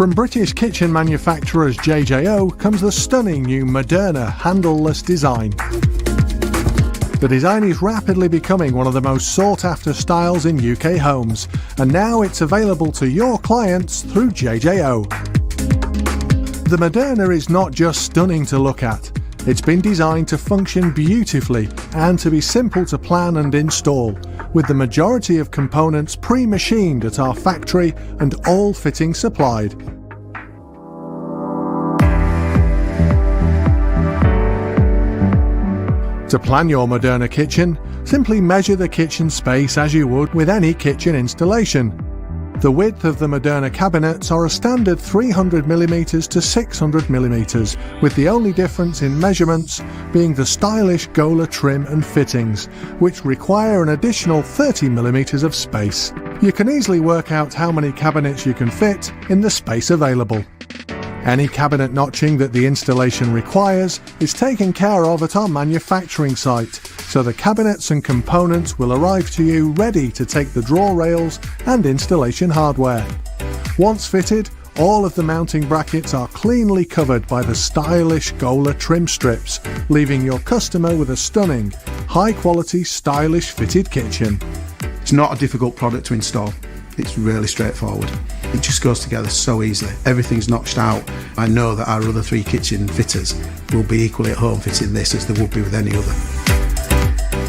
From British kitchen manufacturers JJO comes the stunning new Moderna handleless design. The design is rapidly becoming one of the most sought-after styles in UK homes, and now it's available to your clients through JJO. The Moderna is not just stunning to look at, it's been designed to function beautifully and to be simple to plan and install, with the majority of components pre-machined at our factory and all fittings supplied. To plan your Moderna kitchen, simply measure the kitchen space as you would with any kitchen installation. The width of the Moderna cabinets are a standard 300mm to 600mm, with the only difference in measurements being the stylish Gola trim and fittings, which require an additional 30mm of space. You can easily work out how many cabinets you can fit in the space available. Any cabinet notching that the installation requires is taken care of at our manufacturing site, so the cabinets and components will arrive to you ready to take the draw rails and installation hardware. Once fitted, All of the mounting brackets are cleanly covered by the stylish Gola trim strips, leaving your customer with a stunning, high-quality, stylish fitted kitchen. It's not a difficult product to install. It's really straightforward. It just goes together so easily. Everything's notched out. I know that our other 3 kitchen fitters will be equally at home fitting this as they would be with any other.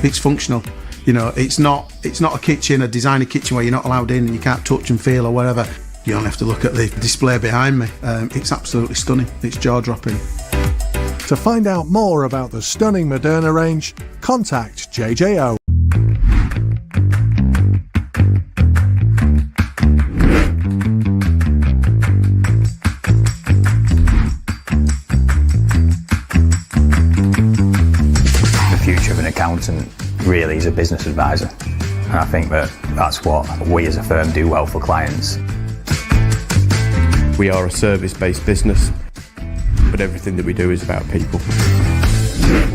It's functional. You know, it's not a kitchen, a designer kitchen where you're not allowed in and you can't touch and feel or whatever. You only have to look at the display behind me. It's absolutely stunning. It's jaw-dropping. To find out more about the stunning Moderna range, contact JJO. Accountant really is a business advisor, and I think that's what we as a firm do well for clients. We are a service-based business, but everything that we do is about people.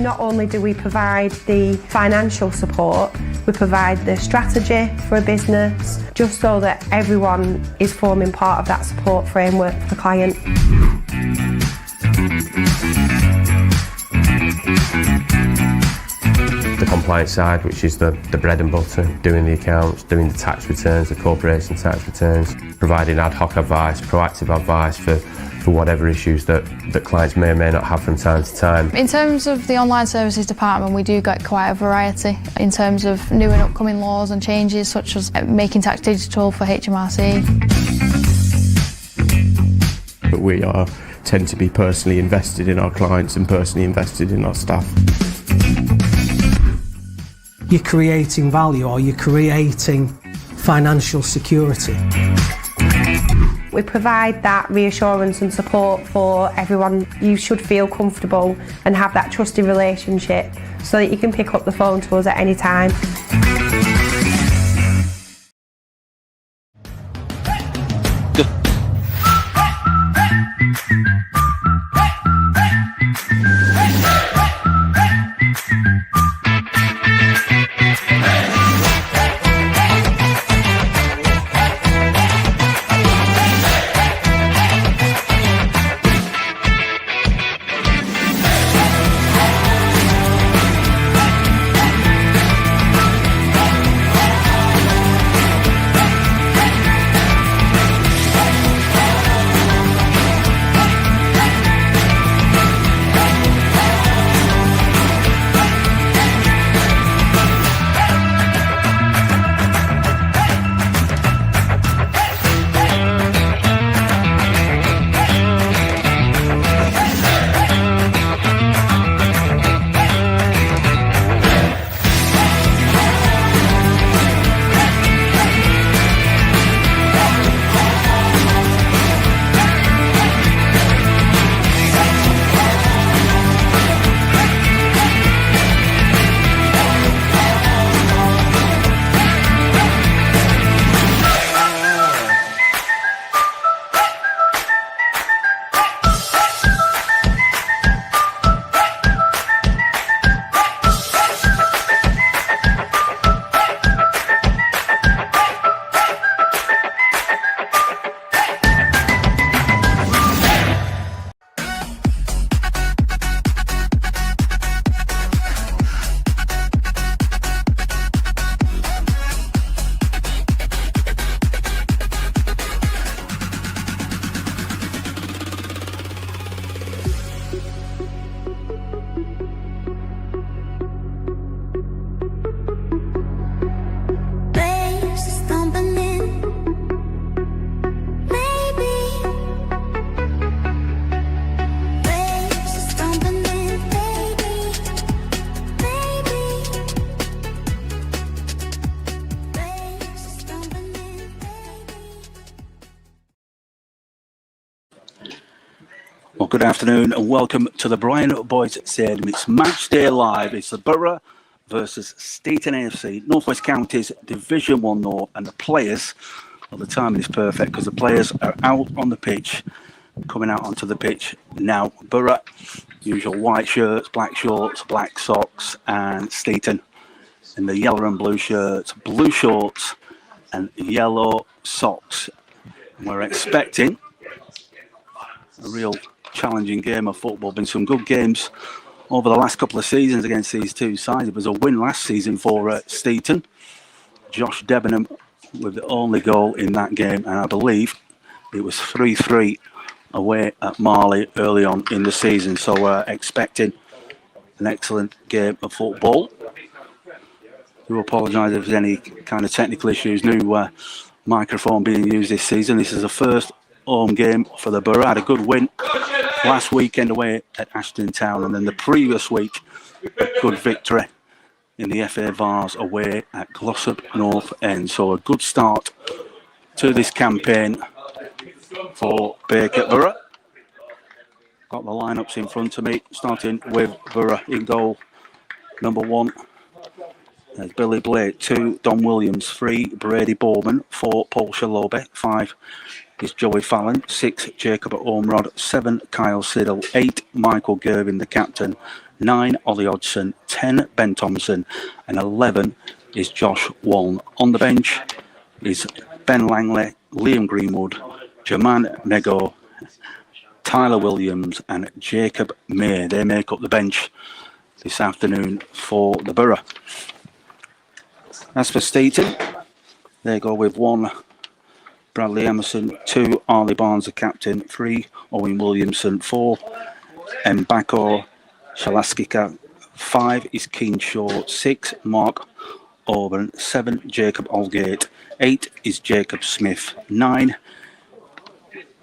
Not only do we provide the financial support, we provide the strategy for a business, just so that everyone is forming part of that support framework for the client. The compliance side, which is the bread and butter, doing the accounts, doing the tax returns, the corporation tax returns, providing ad hoc advice, proactive advice for whatever issues that clients may or may not have from time to time. In terms of the online services department, we do get quite a variety in terms of new and upcoming laws and changes, such as making tax digital for HMRC. But we tend to be personally invested in our clients and personally invested in our staff. You're creating value, or you're creating financial security. We provide that reassurance and support for everyone. You should feel comfortable and have that trusted relationship so that you can pick up the phone to us at any time. Well, good afternoon and welcome to the Brian Boys Stadium. It's match day live. It's the Borough versus Steeton AFC, Northwest Counties Division 1 North, and the players, well, the timing is perfect because the players are out on the pitch, coming out onto the pitch now. Borough, usual white shirts, black shorts, black socks, and Steeton in the yellow and blue shirts, blue shorts, and yellow socks. We're expecting a real challenging game of football. Been some good games over the last couple of seasons against these two sides. It was a win last season for Steeton. Josh Debenham with the only goal in that game, and I believe it was 3-3 away at Marley early on in the season. So expecting an excellent game of football. Do apologise if there's any kind of technical issues. New microphone being used this season. This is the first home game for the Borough. Had a good win last weekend away at Ashton Town, and then the previous week a good victory in the FA Vars away at Glossop North End. So a good start to this campaign for Bacup Borough. Got the lineups in front of me, starting with Borough in goal. Number 1, there's Billy Blake. 2, Don Williams. 3, Brady Bowman. 4, Paul Shalobe. 5 is Joey Fallon. 6, Jacob Ormrod. 7, Kyle Siddle. 8, Michael Gervin, the captain. 9, Ollie Hodgson. 10, Ben Thompson. And 11 is Josh Waln. On the bench is Ben Langley, Liam Greenwood, Jaman Nego, Tyler Williams and Jacob May. They make up the bench this afternoon for the Borough. As for Steeton, they go with 1, Bradley Emerson. 2, Arlie Barnes, the captain. 3, Owen Williamson. 4, Mbako Shalaskika. 5 is Keen Shaw. 6, Mark Auburn. 7, Jacob Aldgate. 8 is Jacob Smith. 9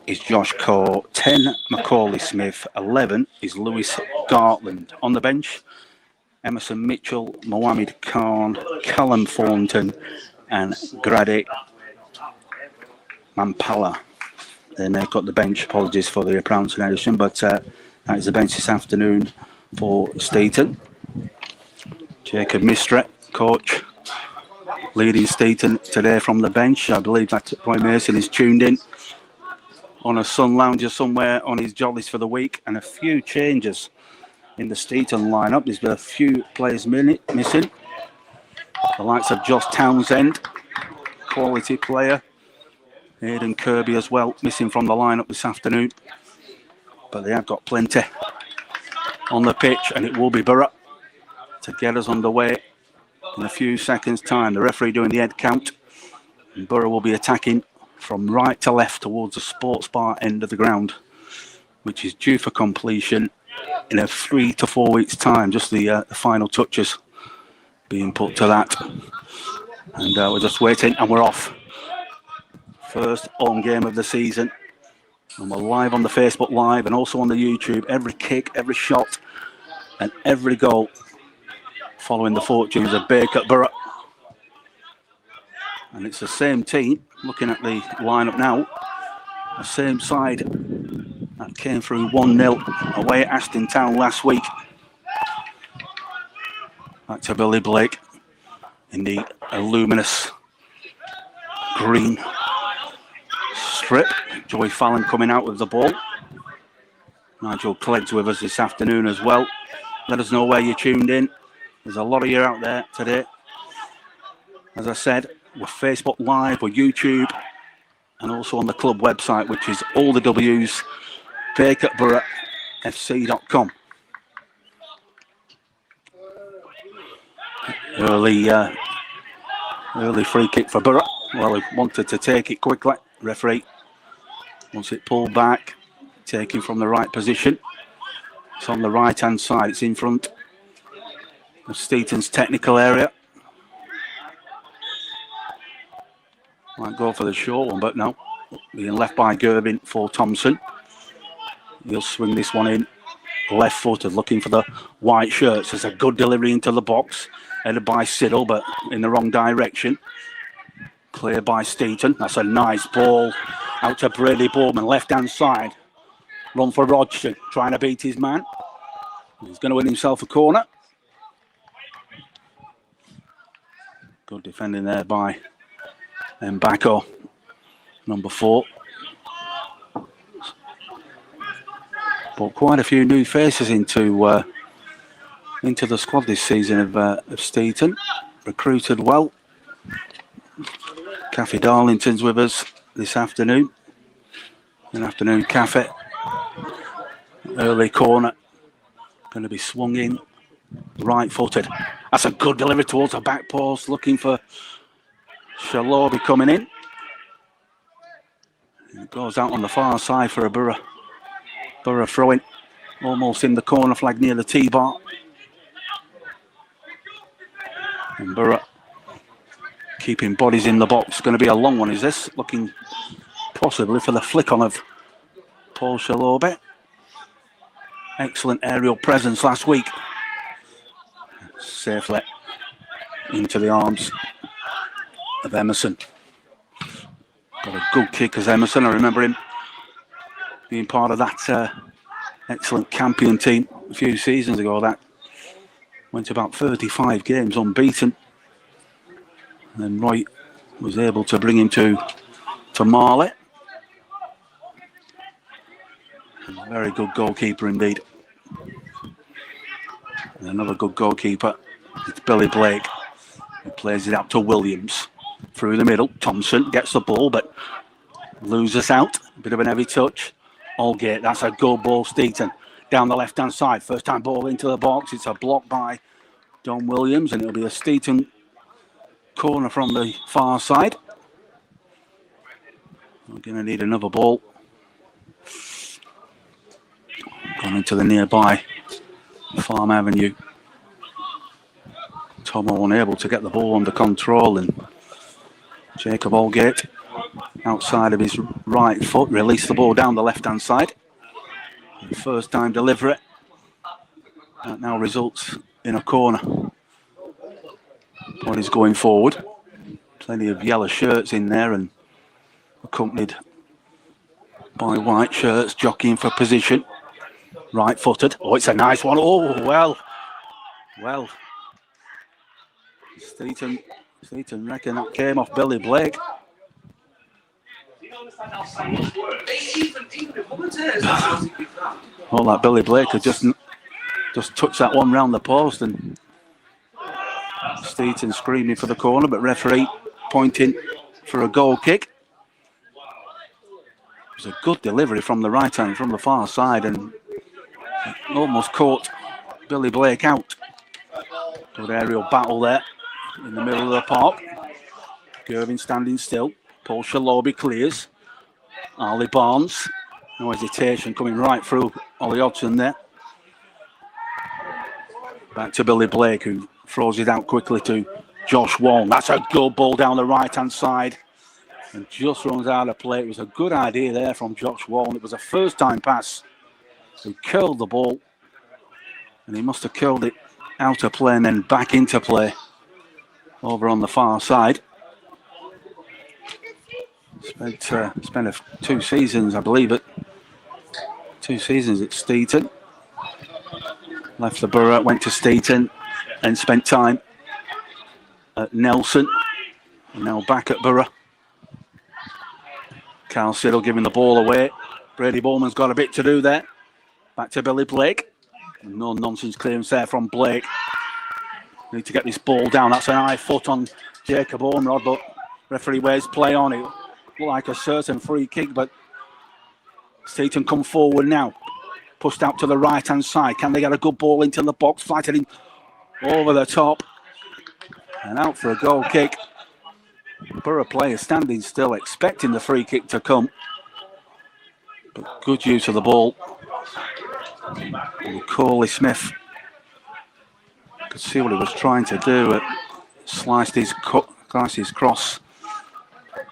is Josh Corr. 10, Macaulay Smith. 11 is Lewis Gartland. On the bench, Emerson Mitchell, Mohamed Khan, Callum Thornton and Grady Mampala. They make up the bench. Apologies for the pronunciation, but that is the bench this afternoon for Steeton. Jacob Mistret, coach, leading Steeton today from the bench. I believe that Roy Mason is tuned in on a sun lounger somewhere on his jollies for the week, and a few changes in the Steeton lineup. There's been a few players missing. The likes of Josh Townsend, quality player. Aidan Kirby as well, missing from the lineup this afternoon. But they have got plenty on the pitch, and it will be Borough to get us underway in a few seconds' time. The referee doing the head count. And Borough will be attacking from right to left towards the sports bar end of the ground, which is due for completion in a 3 to 4 weeks' time. Just the final touches being put to that. And we're just waiting, and we're off. First home game of the season. And we're live on the Facebook Live and also on the YouTube. Every kick, every shot, and every goal following the fortunes of Bacup Borough. And it's the same team, looking at the lineup now, the same side that came through 1-0 away at Ashton Town last week. Back to Billy Blake in the luminous green strip. Joey Fallon coming out with the ball. Nigel Clegg's with us this afternoon as well. Let us know where you're tuned in. There's a lot of you out there today. As I said, we're Facebook Live, we're YouTube, and also on the club website, which is all the W's, BacupBoroughFC.com. Early free kick for Borough. Well, he wanted to take it quickly. Referee wants it pulled back, taken from the right position. It's on the right-hand side. It's in front of Steeton's technical area. Might go for the short one, but no. Being left by Gervin for Thompson. He'll swing this one in left-footed, looking for the white shirts. There's a good delivery into the box, headed by Siddle, but in the wrong direction. Clear by Steeton. That's a nice ball out to Brady Bowman, left-hand side. Run for Rodgson, trying to beat his man. He's going to win himself a corner. Good defending there by Mbako, number 4. But quite a few new faces into the squad this season of Steeton. Recruited well. Cafe Darlington's with us this afternoon. Good afternoon, Cafe. Early corner. Going to be swung in. Right-footed. That's a good delivery towards the back post. Looking for Shalobi coming in. It goes out on the far side for a Borough. Borough throwing. Almost in the corner flag near the T-bar. And Borough keeping bodies in the box. Going to be a long one, is this? Looking possibly for the flick on of Paul Shalobi. Excellent aerial presence last week. Safely into the arms of Emerson. Got a good kick as Emerson. I remember him being part of that excellent Campion team a few seasons ago. That went about 35 games unbeaten. And then Roy was able to bring him to Marley. Very good goalkeeper indeed. And another good goalkeeper, it's Billy Blake. He plays it out to Williams. Through the middle, Thompson gets the ball but loses out. A bit of an heavy touch. Aldgate, that's a good ball, Steeton. Down the left-hand side, first time ball into the box. It's a block by Don Williams and it'll be a Steeton corner from the far side. We're going to need another ball. Gone into the nearby Farm Avenue. Tomo unable to get the ball under control and Jacob Aldgate outside of his right foot released the ball down the left-hand side. First time delivery. That now results in a corner. Bodies going forward. Plenty of yellow shirts in there and accompanied by white shirts jockeying for position. Right-footed. Oh, it's a nice one. Oh, well. Steeton reckon that came off Billy Blake. All that Billy Blake had just touched that one round the post and Steeton screaming for the corner, but referee pointing for a goal kick. It was a good delivery from the right hand, from the far side, and almost caught Billy Blake out. Good aerial battle there in the middle of the park. Gervin standing still. Paul Shalobi clears. Ollie Barnes, no hesitation, coming right through Ollie Hodgson there. Back to Billy Blake, who throws it out quickly to Josh Waln. That's a good ball down the right-hand side. And just runs out of play. It was a good idea there from Josh Waln. It was a first-time pass. He curled the ball. And he must have curled it out of play and then back into play over on the far side. Spent 2 seasons, I believe it. 2 seasons at Steeton. Left the Borough, went to Steeton, and spent time at Nelson. And now back at Borough. Carl Siddle giving the ball away. Brady Bowman's got a bit to do there. Back to Billy Blake. No nonsense clearance there from Blake. Need to get this ball down. That's an high foot on Jacob Ormrod, but referee wears play on it. Looked like a certain free kick, but Steeton come forward now. Pushed out to the right-hand side. Can they get a good ball into the box? Flighted in over the top. And out for a goal kick. Borough player standing still, expecting the free kick to come. But good use of the ball. And Corley Smith could see what he was trying to do. Sliced his cross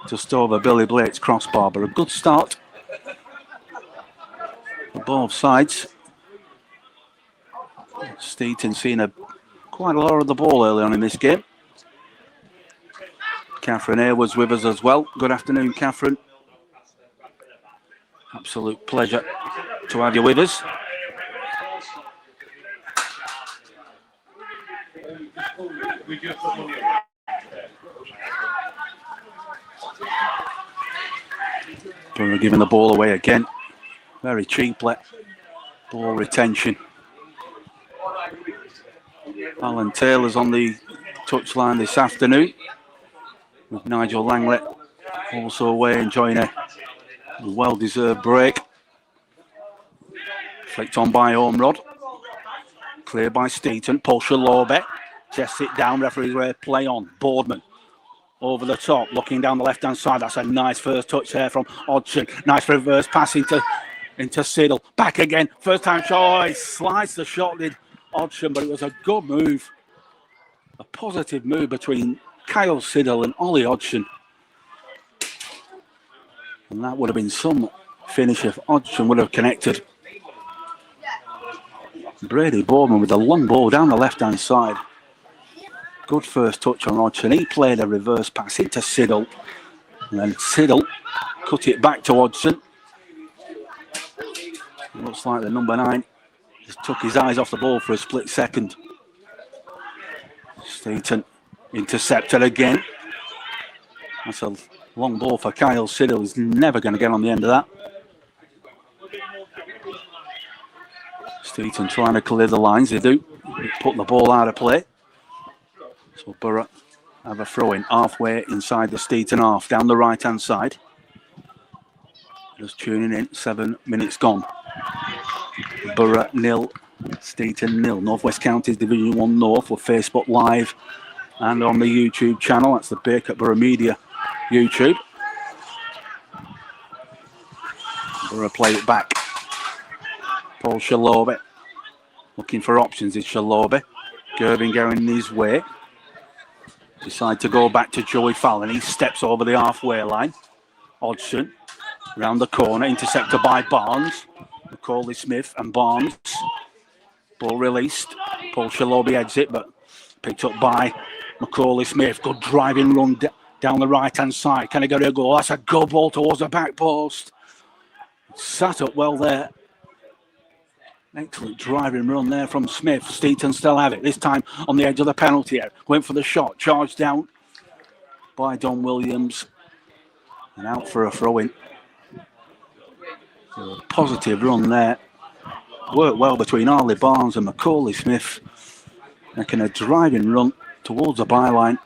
just over Billy Blake's crossbar, but a good start for both sides. Steeton seen quite a lot of the ball early on in this game. Catherine Airwood's with us as well. Good afternoon, Catherine. Absolute pleasure to have you with us. Borough giving the ball away again. Very cheaply. Ball retention. Alan Taylor's on the touchline this afternoon, with Nigel Langley also away enjoying a well-deserved break Flicked on by Ormrod. Clear by Steeton. Paul Shalobe. Chests it down. Referee's play on. Boardman. Over the top. Looking down the left-hand side. That's a nice first touch there from Hodgson. Nice reverse pass into Siddle. Back again. First time shot. He sliced the shot, did Hodgson, but it was a good move. A positive move between Kyle Siddle and Ollie Hodgson. And that would have been some finish if Hodgson would have connected. Brady Boardman with a long ball down the left-hand side. Good first touch on Hodgson. He played a reverse pass into Siddle. And then Siddle cut it back to Hodgson. It looks like the number 9 just took his eyes off the ball for a split second. Steeton intercepted again. That's a long ball for Kyle Siddle. He's never going to get on the end of that. Steeton trying to clear the lines. They do. They put the ball out of play. So Borough have a throw in halfway inside the Steeton half down the right hand side. Just tuning in, 7 minutes gone. Borough 0, Steeton 0. Northwest Counties Division 1 North for Facebook Live and on the YouTube channel. That's the Bacup Borough Media YouTube. Borough play it back. Paul Shalobe looking for options is Shalobe. Gervin going his way. Decide to go back to Joey Fallon. He steps over the halfway line. Hodgson round the corner, intercepted by Barnes. Macaulay Smith and Barnes. Ball released. Paul Shalobe heads it, but picked up by Macaulay Smith. Good driving run down the right-hand side. Can he get a goal? That's a good ball towards the back post. Sat up well there. Excellent driving run there from Smith. Steeton still have it. This time on the edge of the penalty area. Went for the shot. Charged down by Don Williams. And out for a throw-in. So a positive run there. Worked well between Arlie Barnes and Macaulay Smith. Making a driving run towards the byline.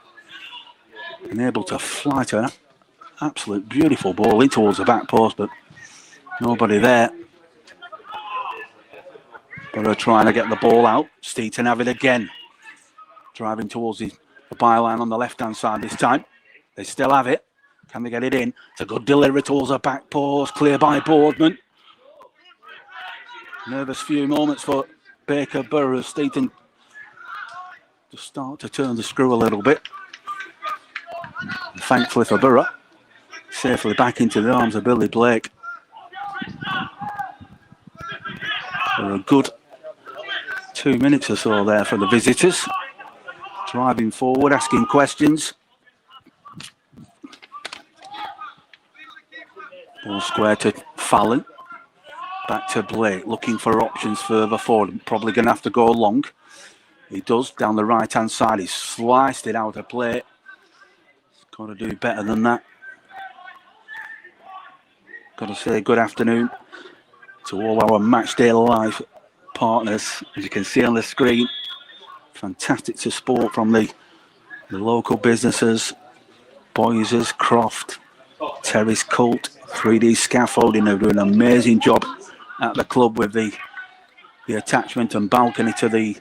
And able to fly to an absolute beautiful ball in towards the back post, but nobody there. Borough trying to get the ball out. Steeton have it again. Driving towards the byline on the left-hand side this time. They still have it. Can they get it in? It's a good delivery towards the back post. Clear by Boardman. Nervous few moments for Baker Borough. Steeton to start to turn the screw a little bit. And thankfully for Borough, safely back into the arms of Billy Blake. For a good 2 minutes or so there for the visitors. Driving forward, asking questions. Ball square to Fallon. Back to Blake, looking for options further forward. Probably going to have to go long. He does, down the right-hand side. He's sliced it out of play. He's got to do better than that. Got to say good afternoon to all our Matchday Live partners. As you can see on the screen, fantastic support from the local businesses. Boyses, Croft, Terry's Cult, 3D Scaffolding. They're doing an amazing job at the club with the attachment and balcony to the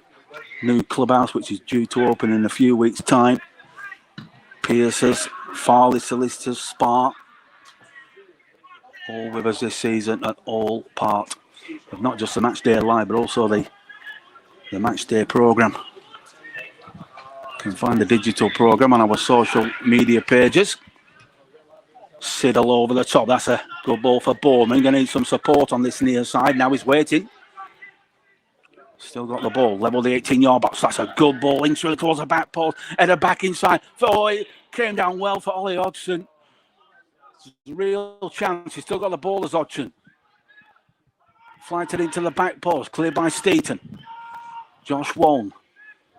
new clubhouse, which is due to open in a few weeks' time. Pierce's, Farley Solicitors, Spark, all with us this season at all part of not just the Matchday Live, but also the Matchday programme. You can find the digital programme on our social media pages. Siddle over the top. That's a good ball for Bowman. Going to need some support on this near side. Now he's waiting. Still got the ball. Level the 18-yard box. That's a good ball in through towards the back post. Header back inside. Oh, it came down well for Ollie Hodgson. Real chance. He's still got the ball as Hodgson. Flighted into the back post. Cleared by Steeton. Josh Wong.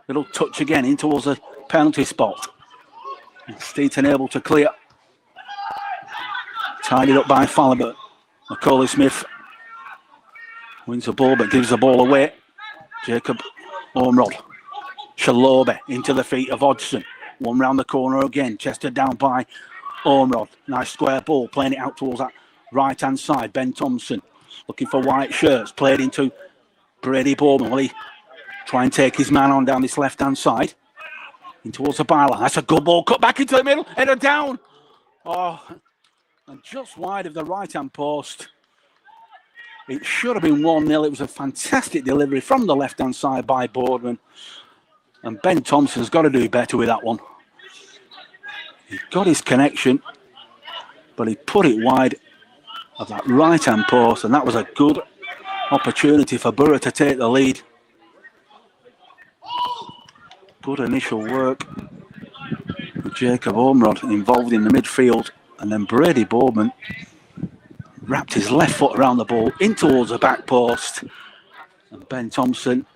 Little touch again in towards the penalty spot. And Steeton able to clear. Tidied up by Fallon, but Macaulay Smith wins the ball but gives the ball away. Jacob Ormrod. Shalobe into the feet of Hodgson. One round the corner again. Chested down by Ormrod. Nice square ball. Playing it out towards that right-hand side. Ben Thompson looking for white shirts, played into Brady Bowman. Will he try and take his man on down this left-hand side? In towards the byline. That's a good ball, cut back into the middle, header down. Oh, and just wide of the right-hand post. It should have been 1-0. It was a fantastic delivery from the left-hand side by Boardman. And Ben Thompson's got to do better with that one. He got his connection, but he put it wide of that right-hand post, and that was a good opportunity for Borough to take the lead. Good initial work. Jacob Ormrod involved in the midfield, and then Brady Bowman wrapped his left foot around the ball in towards the back post, and Ben Thompson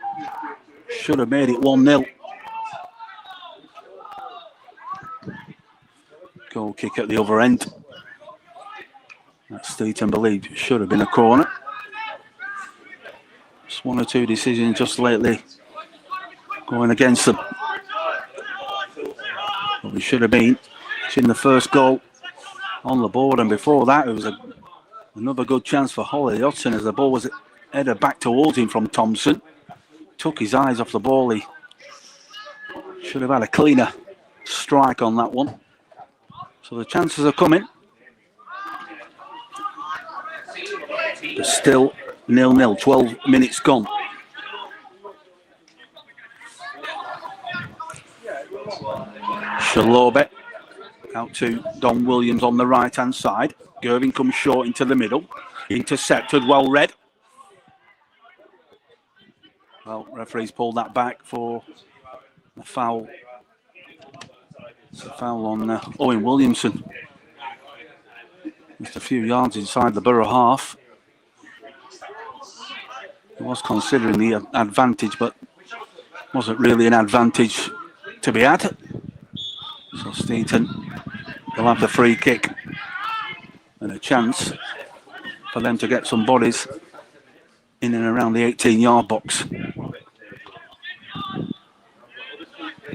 should have made it 1-0. Goal kick at the other end. That Steeton believed should have been a corner. Just one or two decisions just lately going against them. But we should have been. Seen the first goal on the board, and before that it was another good chance for Holiday Hudson as the ball was headed back towards him from Thompson. Took his eyes off the ball. He should have had a cleaner strike on that one. So the chances are coming. But still 0-0, 12 minutes gone. Shalobe out to Don Williams on the right hand side. Gervin comes short into the middle. Intercepted, well read. Well, referees pulled that back for a foul. It's a foul on Owen Williamson. Just a few yards inside the Borough half. He was considering the advantage, but wasn't really an advantage to be had. So Steeton will have the free kick and a chance for them to get some bodies in and around the 18-yard box.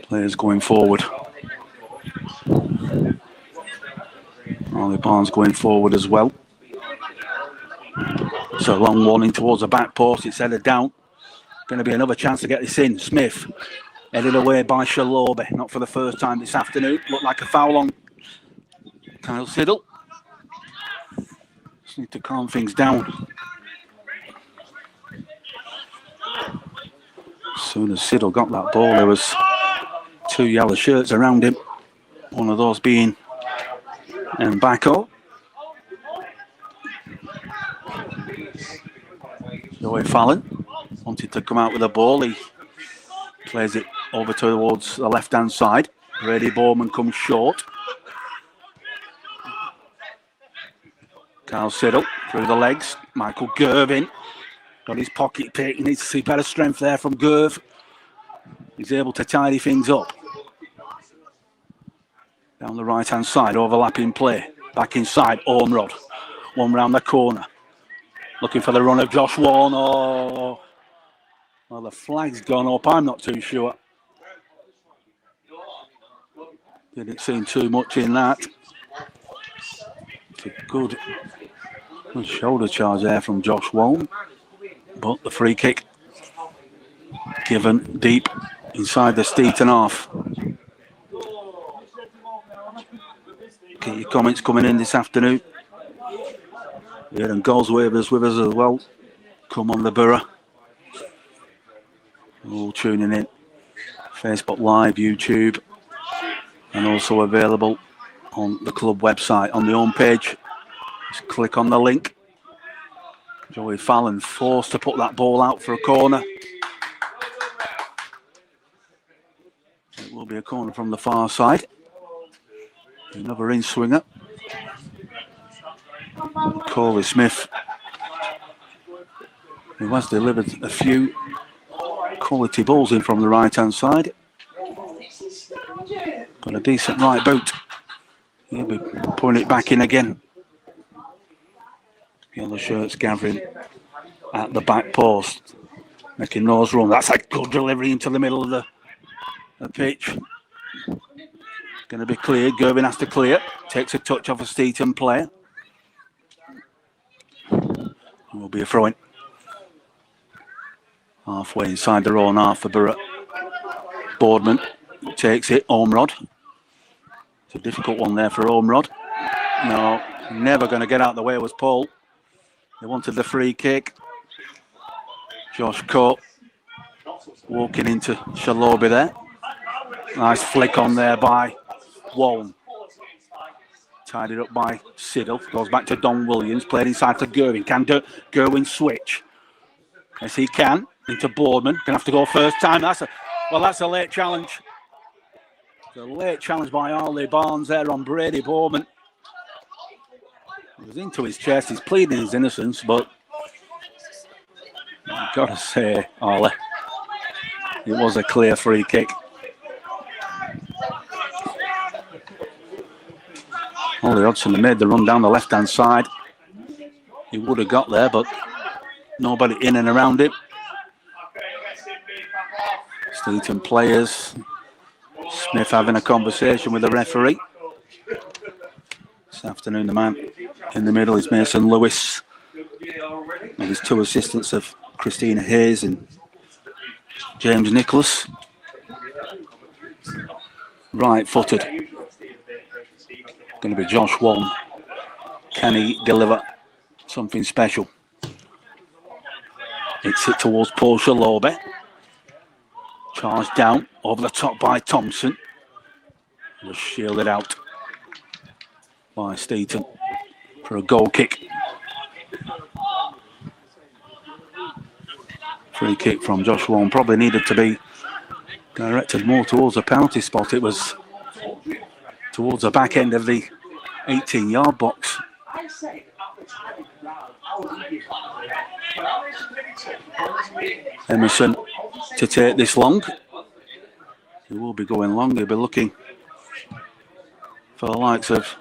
Players going forward. Ollie Barnes going forward as well. So long one in towards the back post. It's headed down. Going to be another chance to get this in. Smith headed away by Shalobe. Not for the first time this afternoon. Looked like a foul on Kyle Siddle. Just need to calm things down. As soon as Siddle got that ball, there was 2 yellow shirts around him. One of those being Bacup. Joey Fallon wanted to come out with the ball. He plays it over towards the left-hand side. Brady Bowman comes short. Kyle Siddle through the legs. Michael Gervin got his pocket pick. He needs to see better strength there from Gerv. He's able to tidy things up. Down the right-hand side, overlapping play. Back inside, Ormrod. One round the corner. Looking for the run of Josh Warren. Oh, well, the flag's gone up. I'm not too sure. Didn't seem too much in that. It's a good shoulder charge there from Josh Warren. But the free kick given deep inside the Steeton half. Get your comments coming in this afternoon. Yeah, and Goldswaver's with us as well. Come on the Borough. All tuning in. Facebook Live, YouTube, and also available on the club website on the home page. Just click on the link. Joey Fallon forced to put that ball out for a corner. It will be a corner from the far side. Another in-swinger. Corey Smith, who has delivered a few quality balls in from the right-hand side. Got a decent right boot. He'll be putting it back in again. Yellow shirts gathering at the back post, making nose run. That's a good delivery into the middle of the pitch. Going to be cleared. Gervin has to clear. Takes a touch off a Steeton player. It will be a throw-in. Halfway inside their own half for Borough. Boardman takes it. Ormrod. It's a difficult one there for Ormrod. No, never going to get out of the way was Paul. They wanted the free kick. Josh Coe walking into Shalobi there. Nice flick on there by Wallen. Tidied up by Siddle. Goes back to Don Williams. Played inside to Gerwin. Can Gerwin switch? Yes, he can. Into Boardman. Gonna have to go first time. That's a late challenge. It's a late challenge by Arlie Barnes there on Brady Boardman. He was into his chest. He's pleading his innocence, but I've got to say, Arlie, it was a clear free kick. Ollie Hodgson made the run down the left-hand side. He would have got there, but nobody in and around him. Steeton players. Smith having a conversation with the referee. This afternoon, the man in the middle is Mason Lewis. And his two assistants of Christina Hayes and James Nicholas. Right-footed. Going to be Josh Wallen. Can he deliver something special? It's hit towards Paul Shalobi. Charged down over the top by Thompson. Just shielded out by Steeton for a goal kick. Free kick from Josh Wallen. Probably needed to be directed more towards the penalty spot. It was towards the back end of the 18-yard box. Emerson to take this long. He will be going long. He'll be looking for the likes of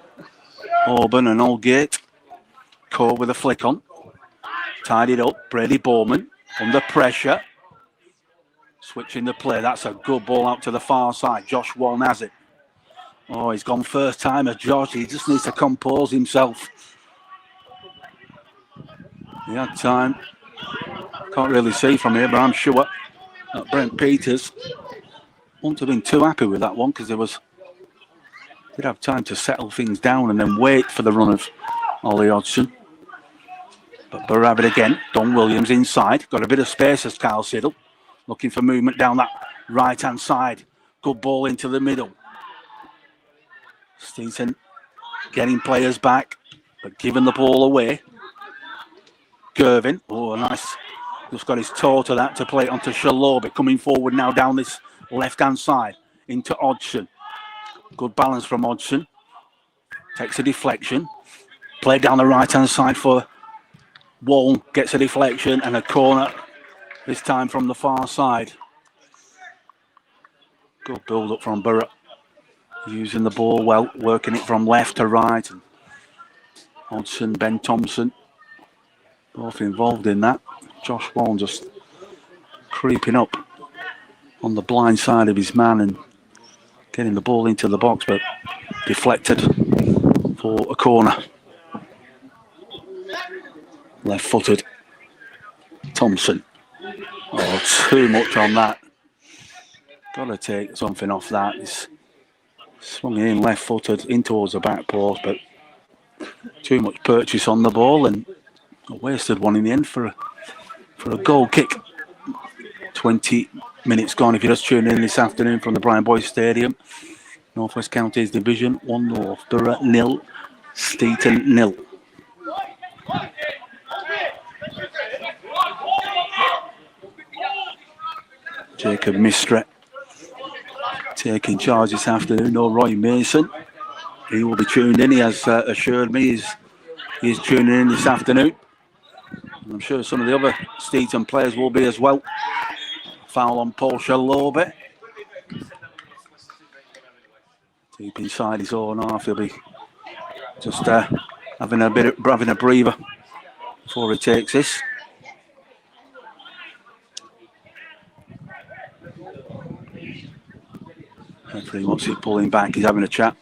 Auburn and Aldgate. Coe with a flick on. Tied it up. Brady Bowman under pressure. Switching the play. That's a good ball out to the far side. Josh Wallen has it. Oh, he's gone first timer, Josh. He just needs to compose himself. He had time. Can't really see from here, but I'm sure that Brent Peters wouldn't have been too happy with that one because did have time to settle things down and then wait for the run of Ollie Hodgson. But Borough have it again. Don Williams inside. Got a bit of space as Kyle Siddle. Looking for movement down that right-hand side. Good ball into the middle. Steeton getting players back, but giving the ball away. Gervin, oh nice, just got his toe to that to play it onto Shalobi, coming forward now down this left-hand side into Hodgson. Good balance from Hodgson. Takes a deflection. Play down the right-hand side for Wallen, gets a deflection and a corner, this time from the far side. Good build-up from Borough. Using the ball well, working it from left to right. And Hodgson, Ben Thompson, both involved in that. Josh Wallen just creeping up on the blind side of his man and getting the ball into the box, but deflected for a corner. Left-footed. Thompson. Oh, too much on that. Got to take something off that. It's swung in left-footed in towards the back post, but too much purchase on the ball and a wasted one in the end for a goal kick. 20 minutes gone if you're just tuning in this afternoon from the Brian Boyce Stadium. North West Counties Division 1 North. Borough 0, Steeton 0. Jacob Mistre taking charge this afternoon. No Roy Mason. He will be tuned in. He has assured me he's tuning in this afternoon. I'm sure some of the other Steeton players will be as well. Foul on Paul Shalobi. Deep inside his own half. He'll be just having a breather before he takes this. Referee wants it pulling back. He's having a chat.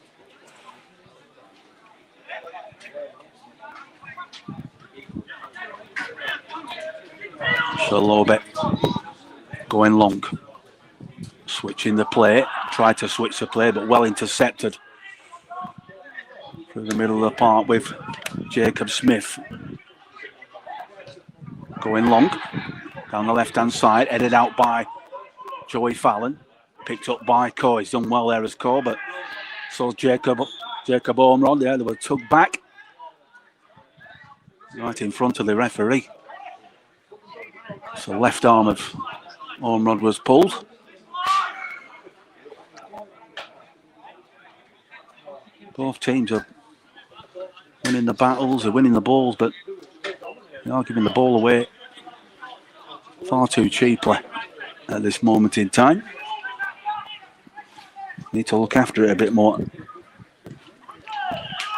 Shalobe going long. Switching the play. Tried to switch the play, but well intercepted. Through the middle of the park with Jacob Smith. Going long. Down the left-hand side. Headed out by Joey Fallon. Picked up by Coe. He's done well there as Coe, but so Jacob Ormrod there. They were tugged back. Right in front of the referee. So left arm of Ormrod was pulled. Both teams are winning the battles, they're winning the balls, but they are giving the ball away far too cheaply at this moment in time. Need to look after it a bit more.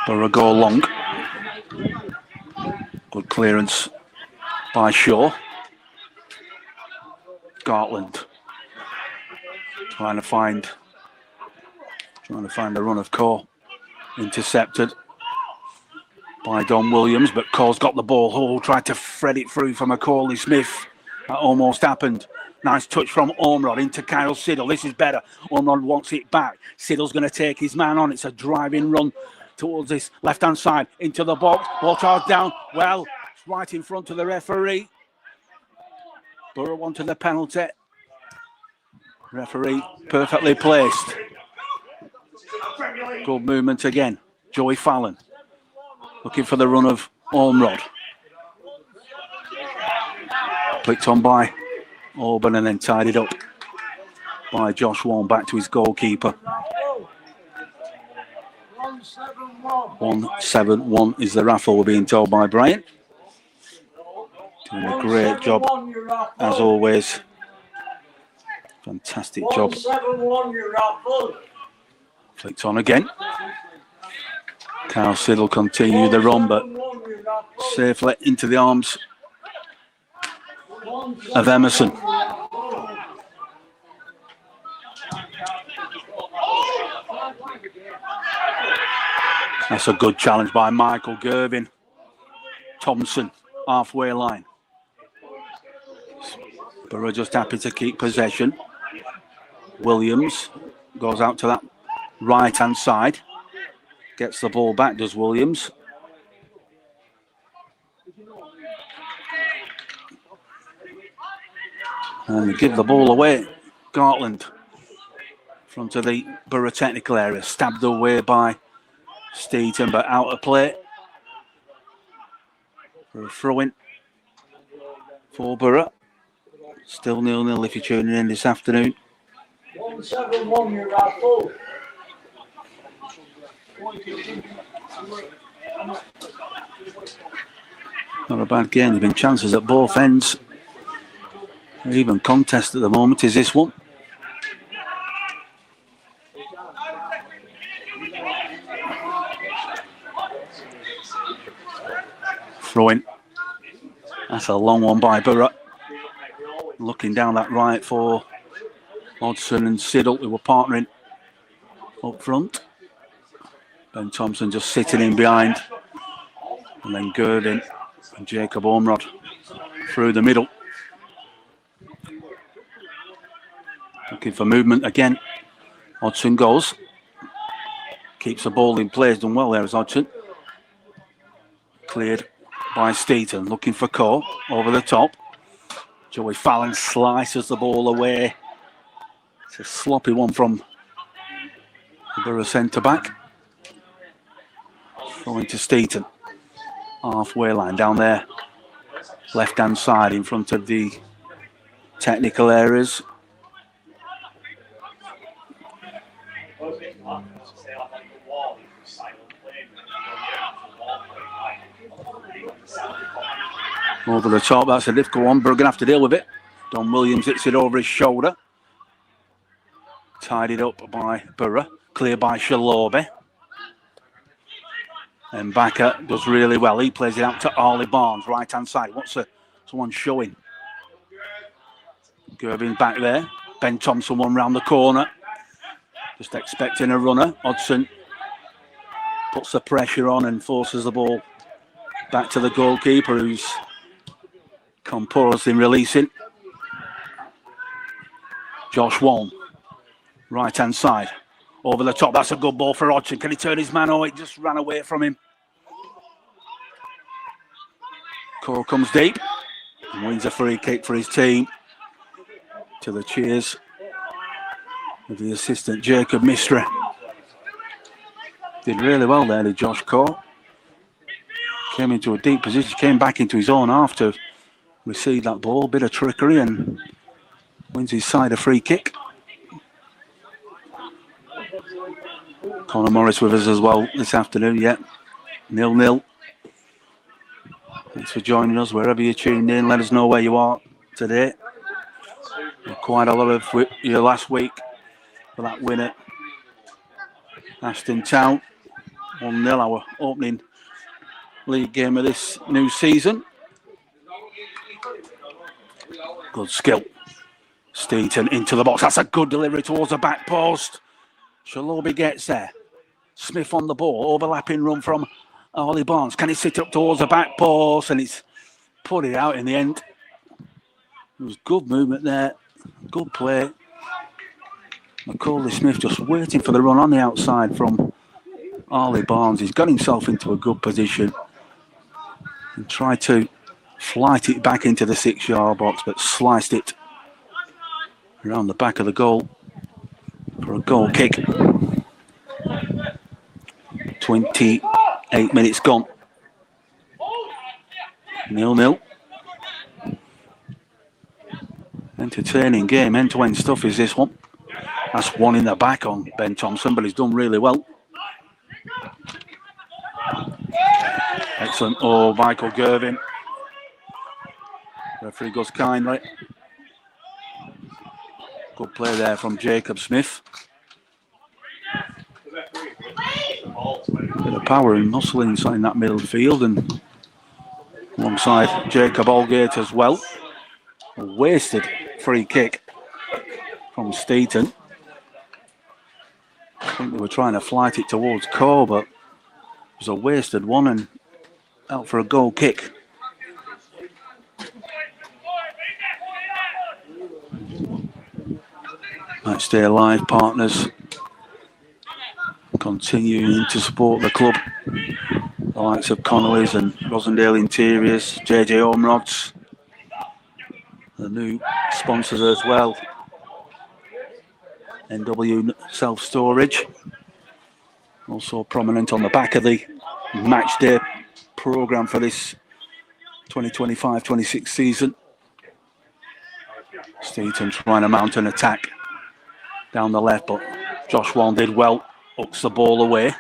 Borough go long. Good clearance by Shaw. Gartland trying to find the run of Coe. Intercepted by Don Williams, but Cole's got the ball. Hall tried to thread it through for Macaulay Smith. That almost happened. Nice touch from Ormrod into Kyle Siddle. This is better. Ormrod wants it back. Siddle's going to take his man on. It's a driving run towards this left-hand side into the box. Ball charged down. Well, it's right in front of the referee. Borough wanted the penalty. Referee perfectly placed. Good movement again. Joey Fallon looking for the run of Ormrod. Clicked on by Auburn and then tidied up by Josh Warren back to his goalkeeper. 1-7-1 is the raffle, we're being told by Brian. Doing a great job as always. Fantastic job. Flicked on again. Kyle Siddle continue the run, but safely into the arms of Emerson. That's a good challenge by Michael Gervin. Thompson, halfway line. Borough just happy to keep possession. Williams goes out to that right-hand side. Gets the ball back, does Williams. And they give the ball away. Gartland, front of the Borough technical area. Stabbed away by Steeton, but out of play. For a throw-in for Borough. Still 0-0 if you're tuning in this afternoon. 1-7-1, you're right full. Not a bad game. There have been chances at both ends. Even contest at the moment is this one. Throwing. That's a long one by Borough. Looking down that right for Hodgson and Siddle, who were partnering up front. Ben Thompson just sitting in behind. And then Gurdon and Jacob Ormrod through the middle. Looking for movement again. Hodgson goes. Keeps the ball in play. He's done well there as Hodgson. Cleared by Steeton. Looking for Coe over the top. Joey Fallon slices the ball away. It's a sloppy one from the Borough centre back. Going to Steeton. Halfway line down there. Left hand side in front of the technical areas. Over the top, that's a difficult one. We're going to have to deal with it. Don Williams hits it over his shoulder. Tidied up by Borough. Clear by Shalobe. And Bacup does really well. He plays it out to Arlie Barnes, right hand side. What's someone showing? Gervin back there. Ben Thompson one round the corner. Just expecting a runner. Hodgson puts the pressure on and forces the ball back to the goalkeeper, who's composed in releasing. Josh Wong, right hand side, over the top. That's a good ball for Hodgson. Can he turn his man? Oh, it just ran away from him. Cole comes deep and wins a free kick for his team. To the cheers of the assistant Jacob Mistra. Did really well there, did Josh Cole. Came into a deep position, came back into his own half to receive that ball. Bit of trickery and wins his side a free kick. Connor Morris with us as well this afternoon, yeah. 0-0. Thanks for joining us wherever you're tuned in. Let us know where you are today. Quite a lot of you last week for that win at Ashton Town. 1-0, our opening league game of this new season. Good skill. Steeton into the box. That's a good delivery towards the back post. Shalobi gets there. Smith on the ball. Overlapping run from Ollie Barnes. Can he sit up towards the back post? And he's put it out in the end. There was good movement there. Good play. Macaulay Smith just waiting for the run on the outside from Ollie Barnes. He's got himself into a good position and tried to flight it back into the 6-yard box, but sliced it around the back of the goal for a goal kick. 28 minutes gone. 0-0. Entertaining game, end-to-end stuff is this one. That's one in the back on Ben Thompson, but he's done really well. Excellent. Oh, Michael Gervin. Referee goes kindly. Good play there from Jacob Smith. Bit of power and muscle inside that middle field, and alongside Jacob Allgate as well. A wasted free kick from Steeton. I think they were trying to flight it towards Cole, but it was a wasted one and out for a goal kick. Matchday Live partners continuing to support the club. The likes of Connolly's and Rosendale Interiors, JJ Home Rods, the new sponsors as well. NW Self-Storage, also prominent on the back of the match day programme for this 2025-26 season. Steeton trying to mount an attack down the left, but Josh Wong did well, hooks the ball away.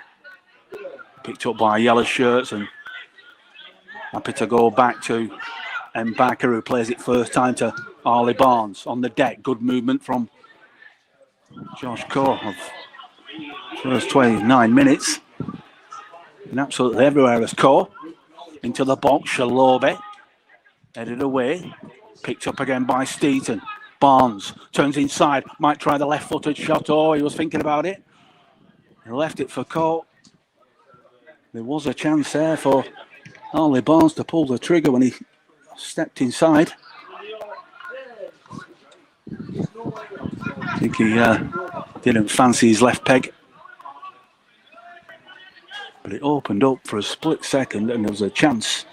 Picked up by yellow shirts and happy to go back to Mbaka, who plays it first time to Arlie Barnes on the deck. Good movement from Josh Cole of first 29 minutes. And absolutely everywhere as Cole. Into the box, Shalobi. Headed away. Picked up again by Steeton. Barnes turns inside. Might try the left-footed shot. Oh, he was thinking about it. He left it for Cole. There was a chance there for Arlie Barnes to pull the trigger when he stepped inside. I think he didn't fancy his left peg. But it opened up for a split second and there was a chance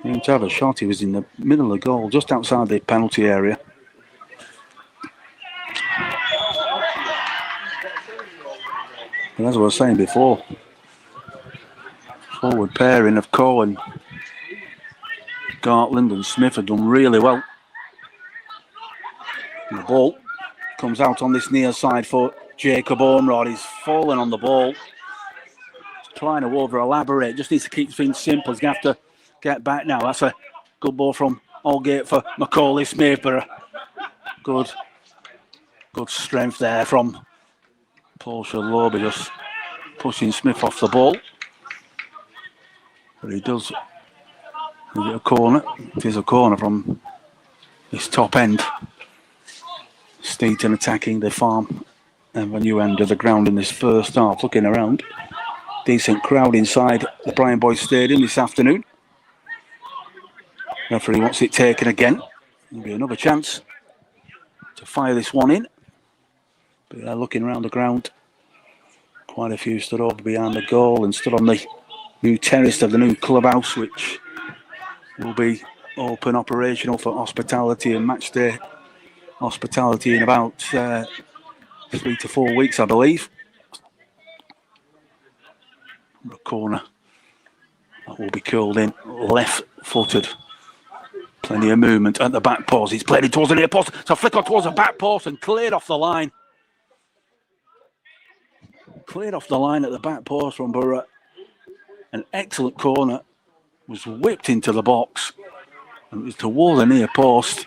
for him to have a shot. He was in the middle of the goal, just outside the penalty area. But as I was saying before, forward pairing of Cole and Gartland and Smith have done really well. And the ball comes out on this near side for Jacob Ormrod. He's fallen on the ball. He's trying to over-elaborate. Just needs to keep things simple. He's going to have to get back now. That's a good ball from Allgate for Macaulay Smith. But good strength there from Paul Shalobi, just pushing Smith off the ball. But he does get a corner. It is a corner from this top end. Steeton attacking the farm avenue end of the ground in this first half. Looking around, decent crowd inside the Bryan Boyd Stadium this afternoon. Referee wants it taken again. There'll be another chance to fire this one in. But they're looking around the ground. Quite a few stood over behind the goal and stood on the new terrace of the new clubhouse, which will be open operational for hospitality and match day hospitality in about 3 to 4 weeks, I believe. The corner that will be curled in, left-footed. Plenty of movement at the back post. He's played it towards the near post. So flick on towards the back post and cleared off the line. Cleared off the line at the back post from Borough. An excellent corner. Was whipped into the box. And it was toward the near post.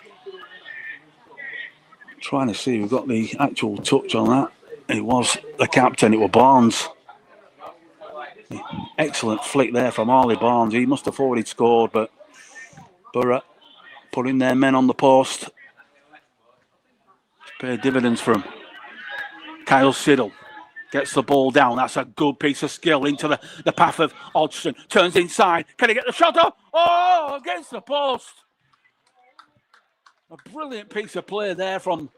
Trying to see, we've got the actual touch on that. It was the captain, it was Barnes. Excellent flick there from Harley Barnes. He must have thought he'd scored, but Borough putting their men on the post. It's paid dividends for him. Kyle Siddle gets the ball down. That's a good piece of skill into the path of Hodgson. Turns inside. Can he get the shot up? Oh, against the post. A brilliant piece of play there from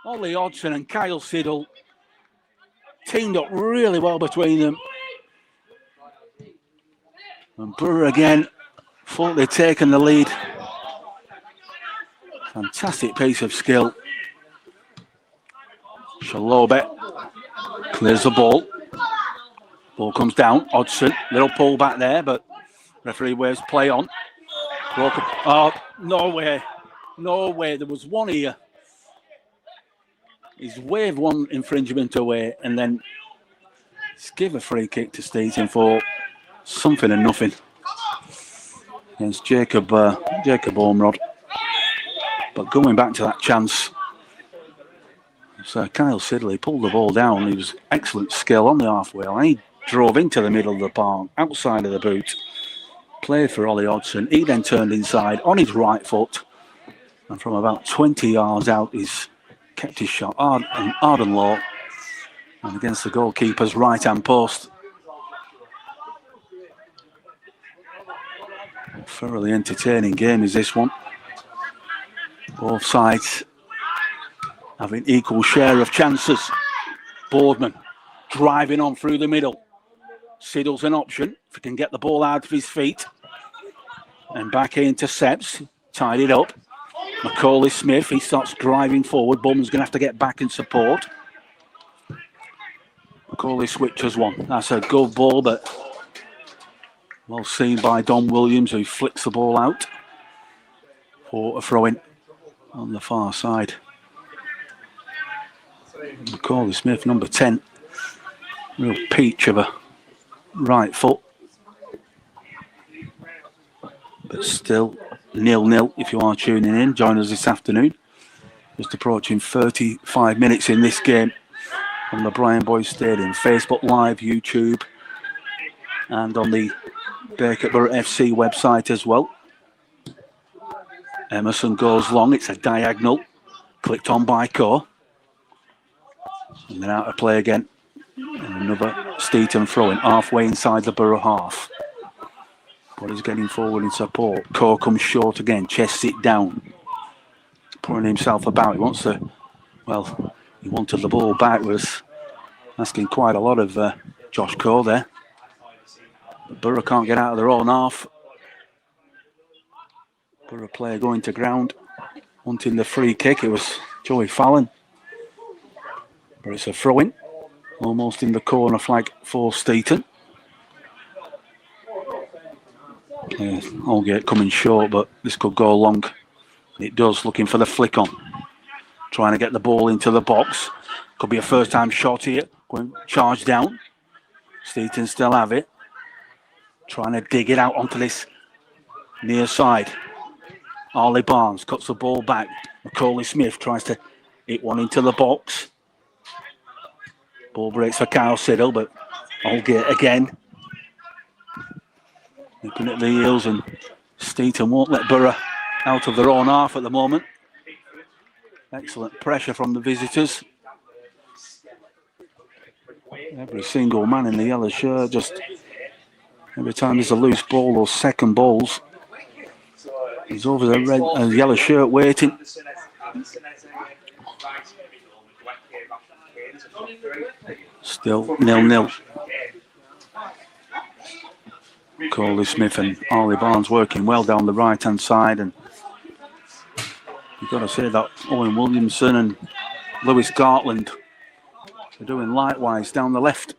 Ollie Hodgson and Kyle Siddle. Teamed up really well between them. And Borough again, thought they'd taken the lead. Fantastic piece of skill. Shalobe clears the ball. Ball comes down. Hodgson, little pull back there, but referee waves play on. Oh, no way. No way. There was one here. He's waved one infringement away and then give a free kick to Steeton for something and nothing against Jacob Ormrod. But going back to that chance, so Kyle Sidley pulled the ball down. He was excellent skill on the halfway line. He drove into the middle of the park, outside of the boot, played for Ollie Hodgson. He then turned inside on his right foot, and from about 20 yards out, he's kept his shot hard and low, and against the goalkeeper's right-hand post. Thoroughly entertaining game is this one. Both sides having equal share of chances. Boardman driving on through the middle. Siddle's an option if he can get the ball out of his feet. And back intercepts, tied it up. Macaulay Smith, he starts driving forward. Bowman's going to have to get back and support. Macaulay switches one. That's a good ball, but well seen by Don Williams, who flicks the ball out for a throw-in on the far side. Macaulay Smith, number 10. Real peach of a right foot. But still 0-0 if you are tuning in. Join us this afternoon. Just approaching 35 minutes in this game from the Brian Boys Stadium. Facebook Live, YouTube, and on the Bacup Borough FC website as well. Emerson goes long. It's a diagonal. Clicked on by Coe. And then out of play again. And another Steeton throw-in halfway inside the Borough half. But he's getting forward in support. Coe comes short again. Chests it down. Pouring himself about. He wants to, well, he wanted the ball back. Was asking quite a lot of Josh Coe there. But Borough can't get out of their own half. Borough player going to ground, wanting the free kick. It was Joey Fallon. But it's a throw-in, almost in the corner flag for Steeton. Allgate coming short, but this could go long. It does, looking for the flick on. Trying to get the ball into the box. Could be a first-time shot here. Going charge down. Steeton still have it. Trying to dig it out onto this near side. Harley Barnes cuts the ball back. Macaulay Smith tries to hit one into the box. Ball breaks for Kyle Siddle, but Allgate again. Looking at the heels, and Steeton won't let Borough out of their own half at the moment. Excellent pressure from the visitors. Every single man in the yellow shirt, just every time there's a loose ball or second balls, He's over the red and yellow shirt waiting. Still 0-0. Coley Smith and Ollie Barnes working well down the right-hand side, and you've got to say that Owen Williamson and Lewis Gartland are doing likewise down the left.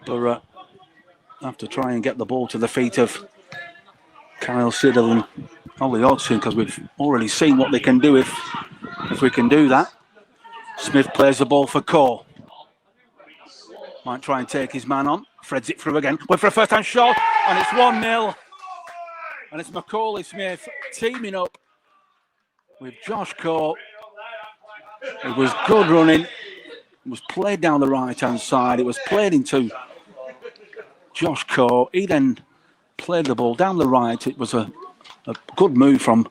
Borough have to try and get the ball to the feet of Kyle Siddle and Ollie Hodgson, because we've already seen what they can do if we can do that. Smith plays the ball for Cole. Might try and take his man on. Threads it through again. Went for a first-time shot, and it's 1-0. And it's Macaulay Smith teaming up with Josh Cole. It was good running. It was played down the right-hand side. It was played into Josh Cole. He then played the ball down the right. It was a good move from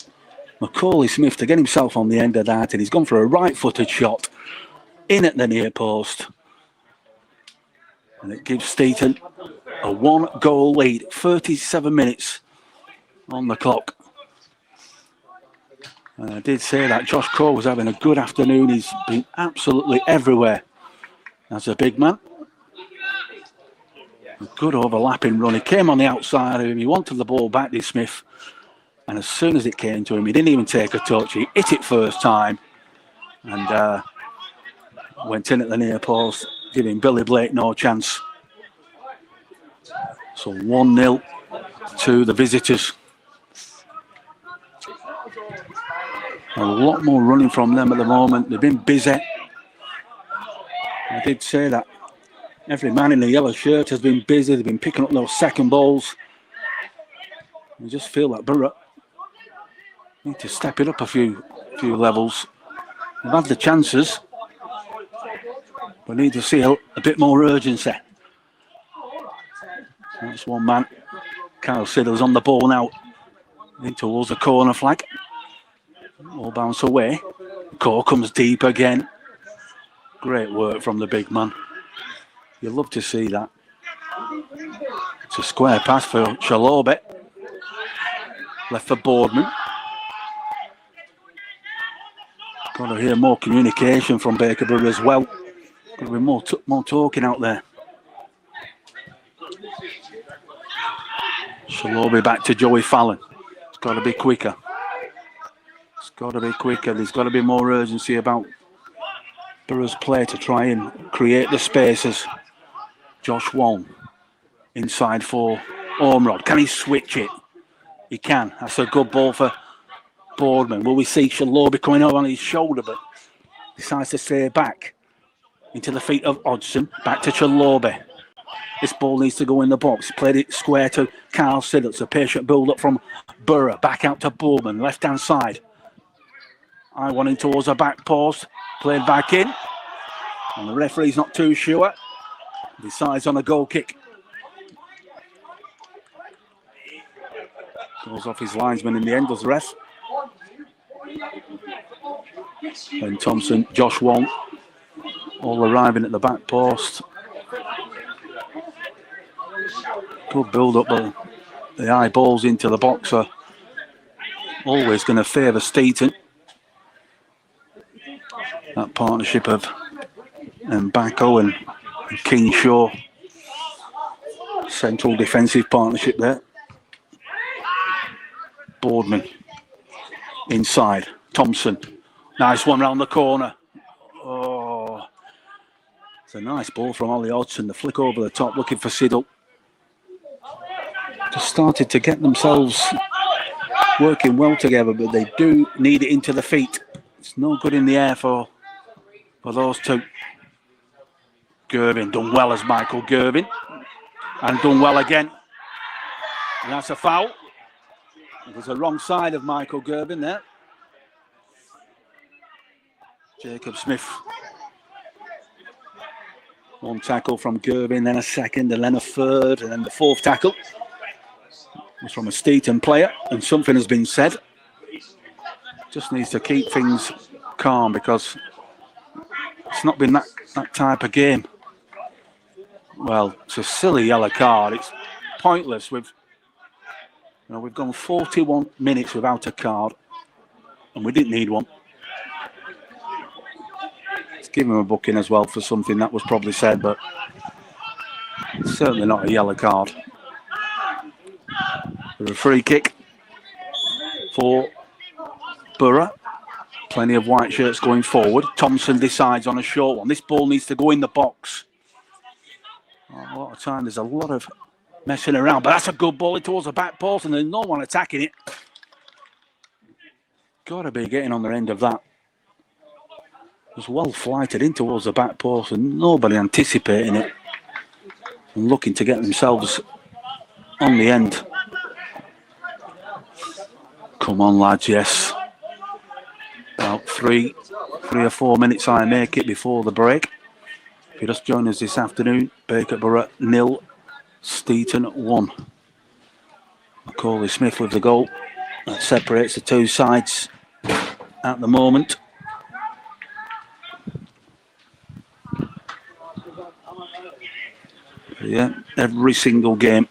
Macaulay Smith to get himself on the end of that. And he's gone for a right-footed shot in at the near post. And it gives Steeton a 1-goal lead. 37 minutes on the clock. And I did say that Josh Cole was having a good afternoon. He's been absolutely everywhere as a big man. A good overlapping run. He came on the outside of him. He wanted the ball back, did Smith. And as soon as it came to him, he didn't even take a touch. He hit it first time and went in at the near post, giving Billy Blake no chance. So 1-0 to the visitors. A lot more running from them at the moment. They've been busy. I did say that every man in the yellow shirt has been busy. They've been picking up those second balls. You just feel that Borough need to step it up a few levels. They've had the chances, but need to see a bit more urgency. That's one man. Kyle Siddle's on the ball now. In towards the corner flag. All bounce away. Core comes deep again. Great work from the big man. You love to see that. It's a square pass for Shalobe. Left for Boardman. Got to hear more communication from Baker as well. Got to be more talking out there. Shalobe back to Joey Fallon. It's got to be quicker. It's got to be quicker. There's got to be more urgency about Borough's play to try and create the spaces. Josh Wong inside for Ormrod. Can he switch it? He can. That's a good ball for Boardman. Will we see Shalobe coming over on his shoulder, but decides to stay back into the feet of Hodgson. Back to Shalobe. This ball needs to go in the box. Played it square to Carl Siddle. It's a patient build-up from Borough. Back out to Boardman, left-hand side. I want him towards the back post. Played back in. And the referee's not too sure. Decides on a goal kick. Goes off his linesman in the end, does the ref. Ben Thompson, Josh Wong, all arriving at the back post. Good build-up, but the high balls into the box are always going to favour Steeton. That partnership of Mbako and Keenshaw. Central defensive partnership there. Boardman inside. Thompson. Nice one round the corner. Oh, it's a nice ball from Ollie Hodgson. The flick over the top looking for Siddle. Just started to get themselves working well together, but they do need it into the feet. It's no good in the air for those two. Gervin done well as Michael Gervin. And done well again. And that's a foul. It was the wrong side of Michael Gervin there. Jacob Smith. One tackle from Gervin, then a second, and then a third, and then the fourth tackle was from a Steeton player, and something has been said. Just needs to keep things calm because it's not been that type of game. Well, it's a silly yellow card. It's pointless with Now, we've gone 41 minutes without a card, and we didn't need one. Let's give him a booking as well for something that was probably said, but it's certainly not a yellow card. There's a free kick for Borough. Plenty of white shirts going forward. Thompson decides on a short one. This ball needs to go in the box. A lot of time, there's a lot of messing around, but that's a good ball towards the back post, and there's no one attacking it. Got to be getting on the end of that. It was well flighted in towards the back post, and nobody anticipating it and looking to get themselves on the end. Come on, lads, yes. About three or 4 minutes I make it before the break. If you just join us this afternoon, Borough 0, Steeton 1. Macaulay Smith with the goal. That separates the two sides at the moment. Yeah, every single game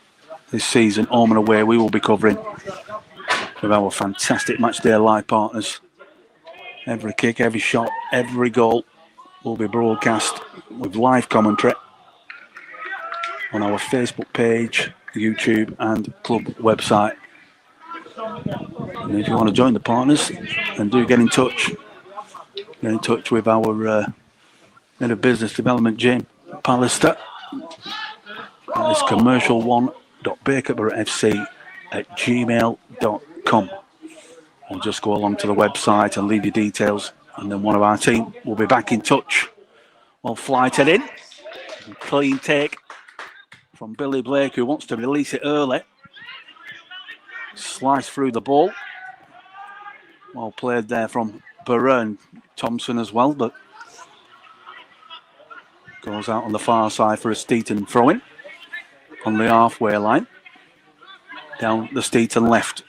this season, home and away, we will be covering with our fantastic Matchday Live partners. Every kick, every shot, every goal will be broadcast with live commentary on our Facebook page, YouTube and club website. And if you want to join the partners, then do get in touch. Get in touch with our Head of Business Development, Jim Pallister. That is commercial1.bacup@gmail.com. Or just go along to the website and leave your details, and then one of our team will be back in touch. Well, flighted in. Clean take from Billy Blake, who wants to release it early. Slice through the ball. Well played there from Borough and Thompson as well, but goes out on the far side for a Steeton throw-in on the halfway line. Down the Steeton left.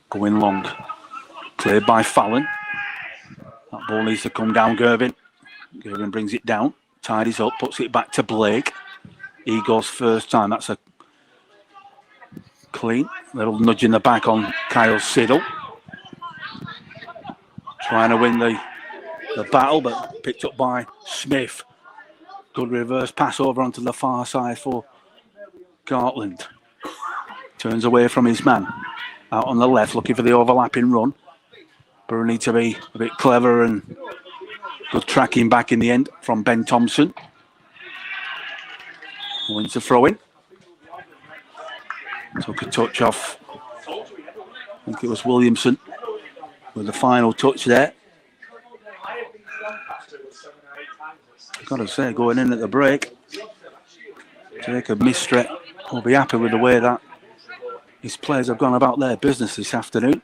Going long. Cleared by Fallon. That ball needs to come down Gervin. Gervin brings it down. Tidies up, puts it back to Blake. He goes first time. That's a clean. Little nudge in the back on Kyle Siddle. Trying to win the battle, but picked up by Smith. Good reverse pass over onto the far side for Gartland. Turns away from his man. Out on the left, looking for the overlapping run. Borough need to be a bit clever and good tracking back in the end from Ben Thompson. Wins the throw in. Took a touch off. I think it was Williamson with the final touch there. Got to say, going in at the break, Jacob Mistret will be happy with the way that his players have gone about their business this afternoon.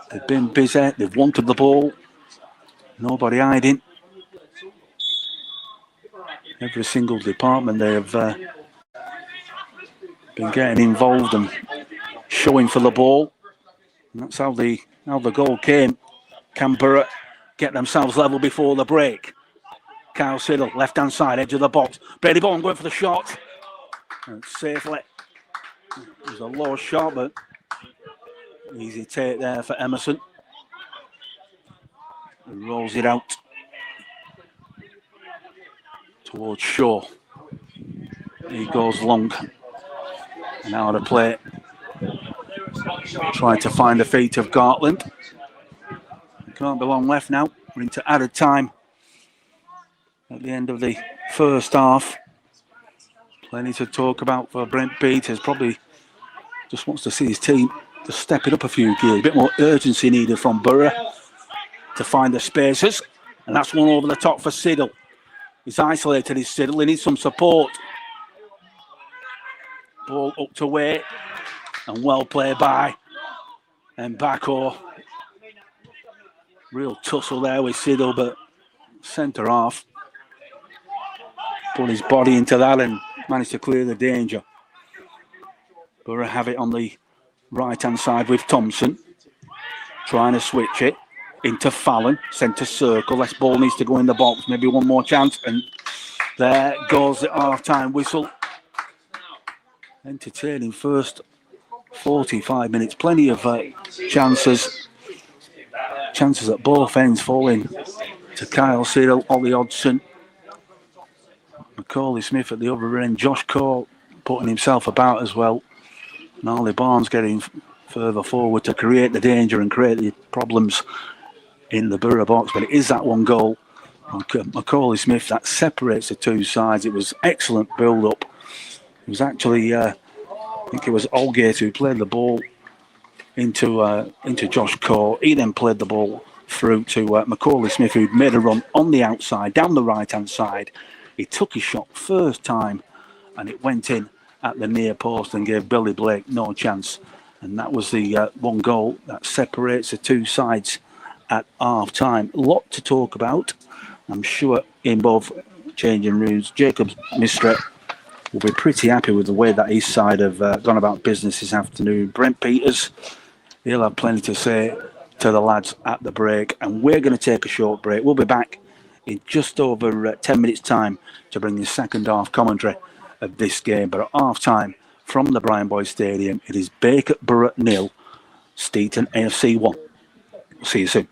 They've been busy, they've wanted the ball, nobody hiding. Every single department they have been getting involved and showing for the ball. And that's how the goal came. Can Borough get themselves level before the break? Kyle Siddle, left-hand side, edge of the box. Brady Bourne going for the shot. And safely. It was a low shot, but easy take there for Emerson. And rolls it out towards Shaw. He goes long. And out of play. Trying to find the feet of Gartland. Can't be long left now. We're into added time at the end of the first half. Plenty to talk about for Brent Peters. Probably just wants to see his team just step it up a few gears. A bit more urgency needed from Borough to find the spaces. And that's one over the top for Siddle. He's isolated his Siddle. He needs some support. Ball up to Way. And well played by Mbako. Real tussle there with Siddle, but centre half put his body into that and managed to clear the danger. Borough have it on the right-hand side with Thompson. Trying to switch it into Fallon, centre circle. This ball needs to go in the box. Maybe one more chance. And there goes the half-time whistle. Entertaining first 45 minutes. Plenty of chances at both ends, falling to Kyle Cyril, Ollie Hodgson, Macaulay Smith at the other end, Josh Cole putting himself about as well, and Ollie Barnes getting further forward to create the danger and create the problems in the Borough box. But it is that one goal on Macaulay Smith that separates the two sides. It was excellent build up. It was actually I think it was Olgate who played the ball into Josh Cole. He then played the ball through to Macaulay Smith, who'd made a run on the outside down the right hand side. He took his shot first time and it went in at the near post and gave Billy Blake no chance. And that was the one goal that separates the two sides at half time. A lot to talk about, I'm sure, in both changing rooms. Jacob Mistret will be pretty happy with the way that his side have gone about business this afternoon. Brent Peters, he'll have plenty to say to the lads at the break. And we're going to take a short break. We'll be back in just over 10 minutes' time to bring the second half commentary of this game. But at half time from the Brian Boyd Stadium, it is Bacup Borough 0, Steeton AFC 1. See you soon.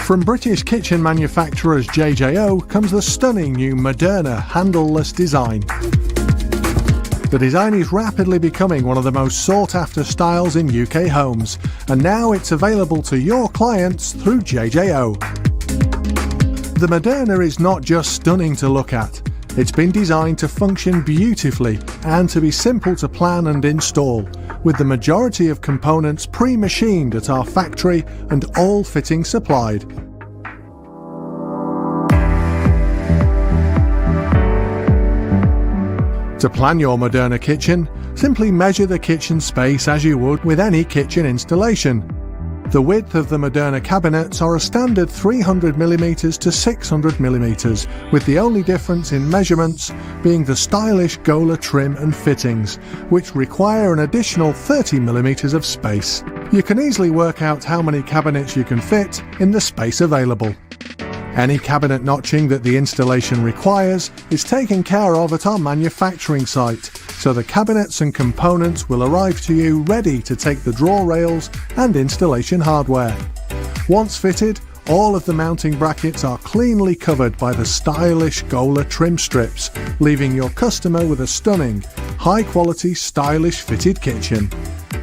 From British kitchen manufacturers JJO comes the stunning new Moderna handleless design. The design is rapidly becoming one of the most sought after styles in UK homes, and now it's available to your clients through JJO. The Moderna is not just stunning to look at, it's been designed to function beautifully and to be simple to plan and install, with the majority of components pre-machined at our factory and all fittings supplied. To plan your Moderna kitchen, simply measure the kitchen space as you would with any kitchen installation. The width of the Moderna cabinets are a standard 300mm to 600mm, with the only difference in measurements being the stylish Gola trim and fittings, which require an additional 30mm of space. You can easily work out how many cabinets you can fit in the space available. Any cabinet notching that the installation requires is taken care of at our manufacturing site, so the cabinets and components will arrive to you ready to take the drawer rails and installation hardware. Once fitted, all of the mounting brackets are cleanly covered by the stylish Gola trim strips, leaving your customer with a stunning, high-quality, stylish fitted kitchen.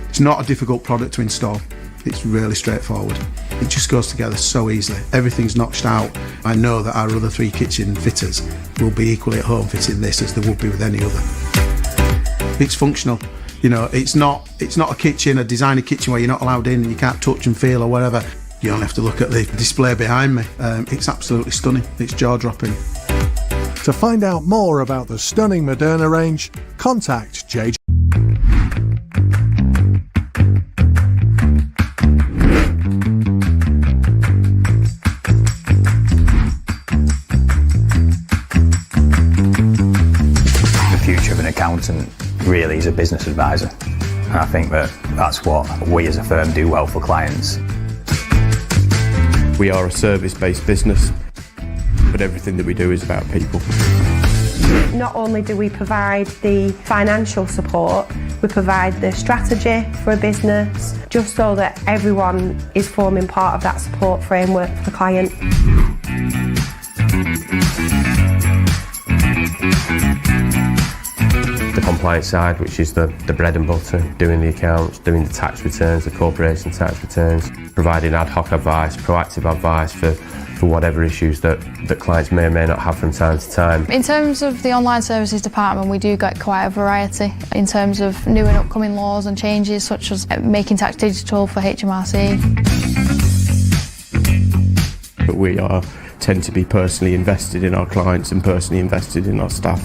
It's not a difficult product to install. It's really straightforward. It just goes together so easily. Everything's notched out. I know that our other three kitchen fitters will be equally at home fitting this as they would be with any other. It's functional. You know, it's not a kitchen, a designer kitchen where you're not allowed in and you can't touch and feel or whatever. You only have to look at the display behind me. It's absolutely stunning. It's jaw-dropping. To find out more about the stunning Moderna range, contact JJ. accountant really is a business advisor. And I think that that's what we as a firm do well for clients. We are a service-based business, but everything that we do is about people. Not only do we provide the financial support, we provide the strategy for a business, just so that everyone is forming part of that support framework for the client. The compliance side, which is the bread and butter, doing the accounts, doing the tax returns, the corporation tax returns, providing ad hoc advice, proactive advice for whatever issues that clients may or may not have from time to time. In terms of the online services department, we do get quite a variety in terms of new and upcoming laws and changes, such as making tax digital for HMRC. But we tend to be personally invested in our clients and personally invested in our staff.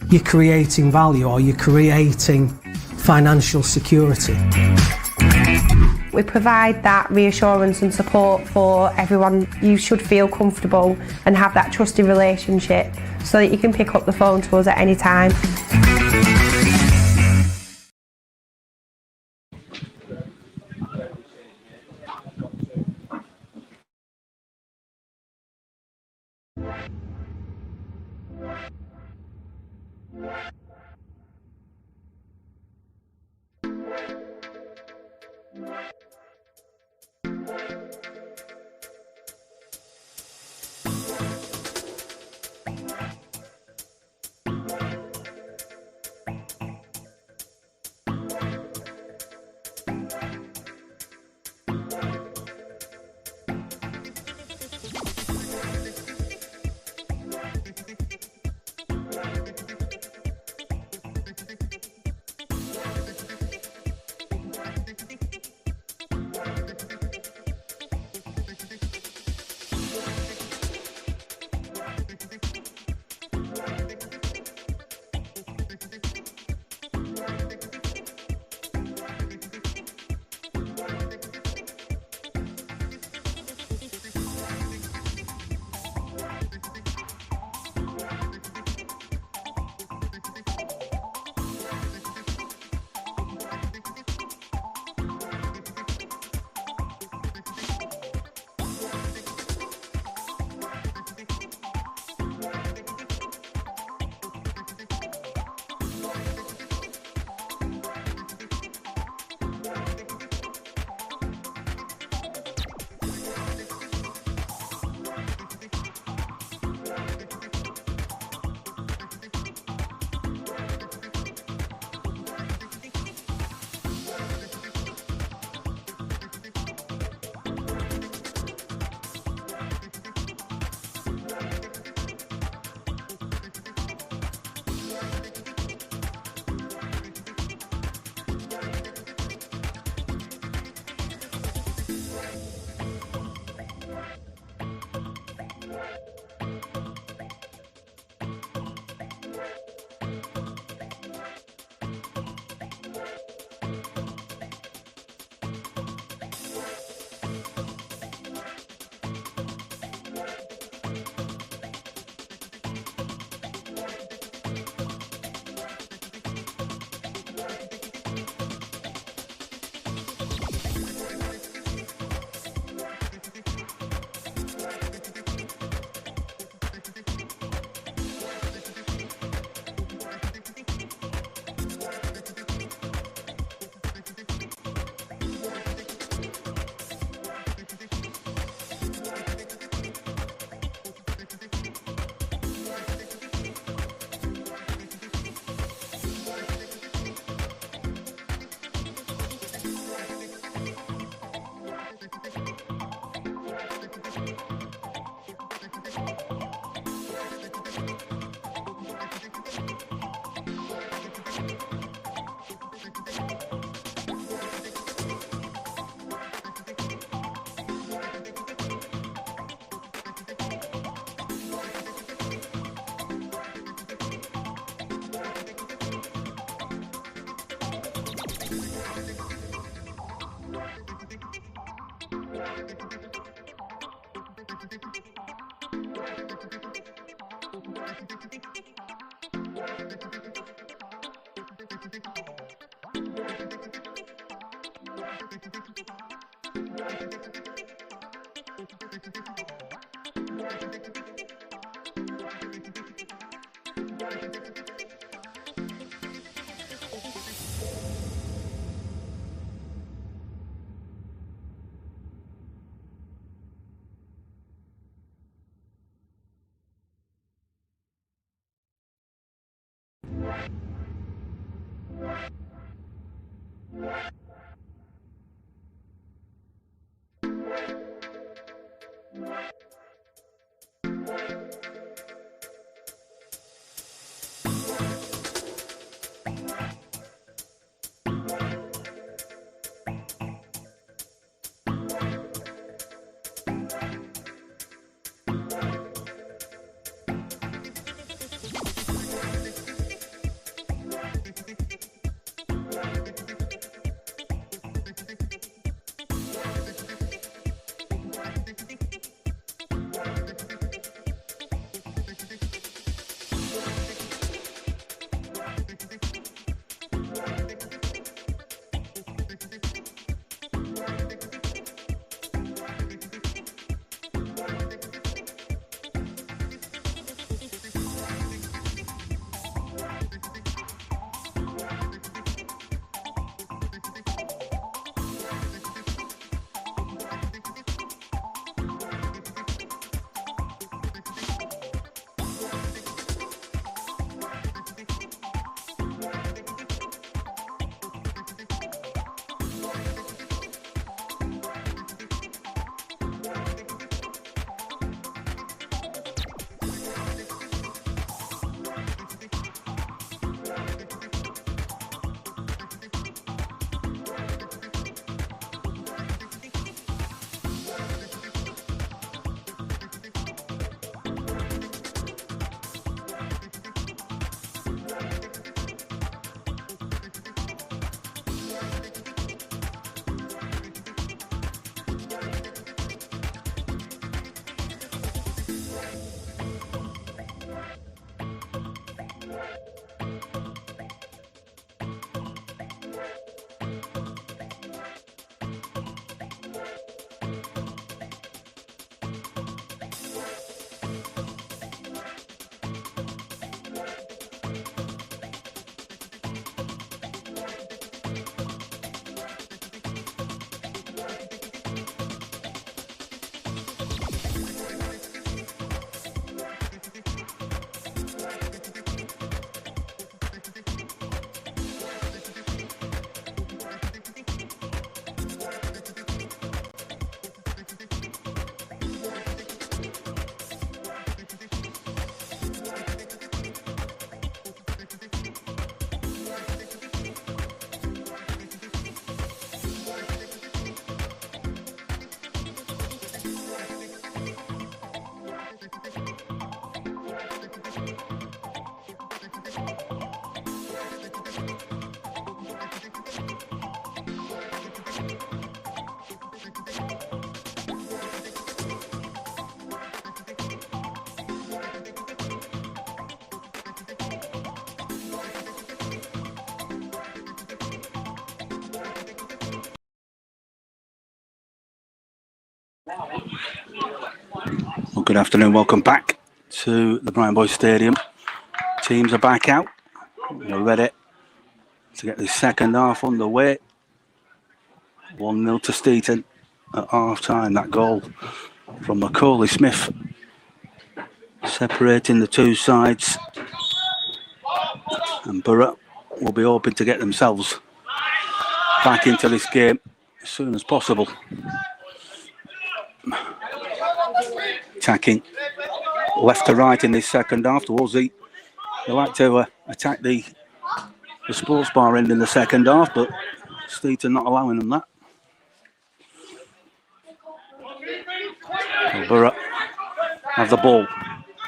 You're creating value, or you're creating financial security. We provide that reassurance and support for everyone. You should feel comfortable and have that trusted relationship so that you can pick up the phone to us at any time. Well, good afternoon, welcome back to the Brighton Boys Stadium. Teams are back out. They're ready to get the second half underway. 1-0 to Steeton at half time. That goal from Macaulay Smith separating the two sides. And Borough will be hoping to get themselves back into this game as soon as possible. Attacking left to right in this second half towards the. They like to attack the sports bar end in the second half, but Steeton not allowing them that. So Borough have the ball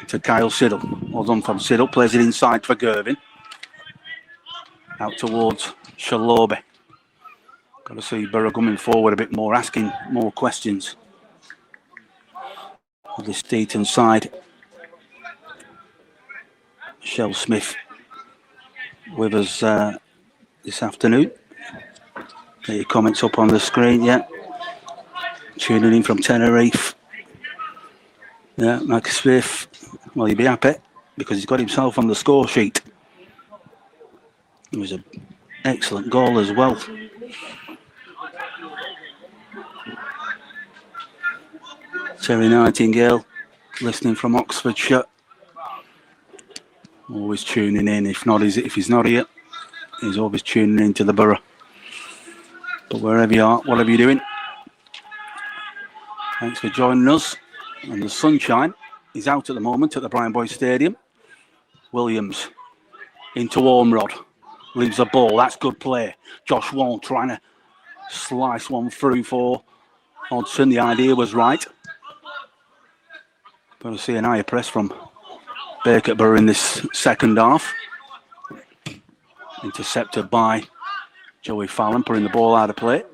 to Kyle Siddle. Well done from Siddle, plays it inside for Gervin. Out towards Shalobi. Got to see Borough coming forward a bit more, asking more questions. On the Steeton side, Shell Smith with us this afternoon. Get your comments up on the screen, yeah. tuning in from Tenerife. Yeah, Max Smith. Well, you'd be happy because he's got himself on the score sheet. It was an excellent goal as well. Terry Nightingale, listening from Oxfordshire. Always tuning in. If he's not here, he's always tuning into the Borough. But wherever you are, whatever you're doing, thanks for joining us. And the sunshine is out at the moment at the Brian Boyd Stadium. Williams into Ormrod. Leaves the ball. That's good play. Josh Wall trying to slice one through for Hodgson. The idea was right. Going to see an higher press from Bacup in this second half. Intercepted by Joey Fallon, putting the ball out of play.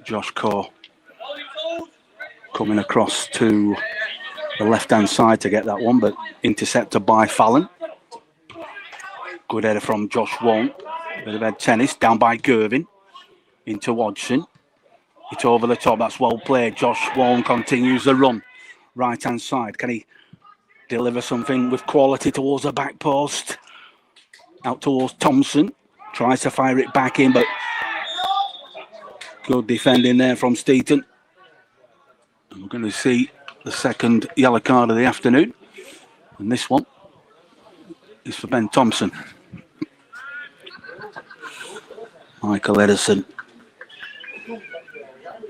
Josh Core coming across to the left-hand side to get that one, but intercepted by Fallon. Good header from Josh Wong. Bit of head tennis down by Gervin. Into Hodgson. It's over the top. That's well played. Josh Wong continues the run. Right-hand side. Can he deliver something with quality towards the back post? Out towards Thompson. Tries to fire it back in, but good defending there from Steeton. And we're going to see the second yellow card of the afternoon. And this one is for Ben Thompson. Michael Edison,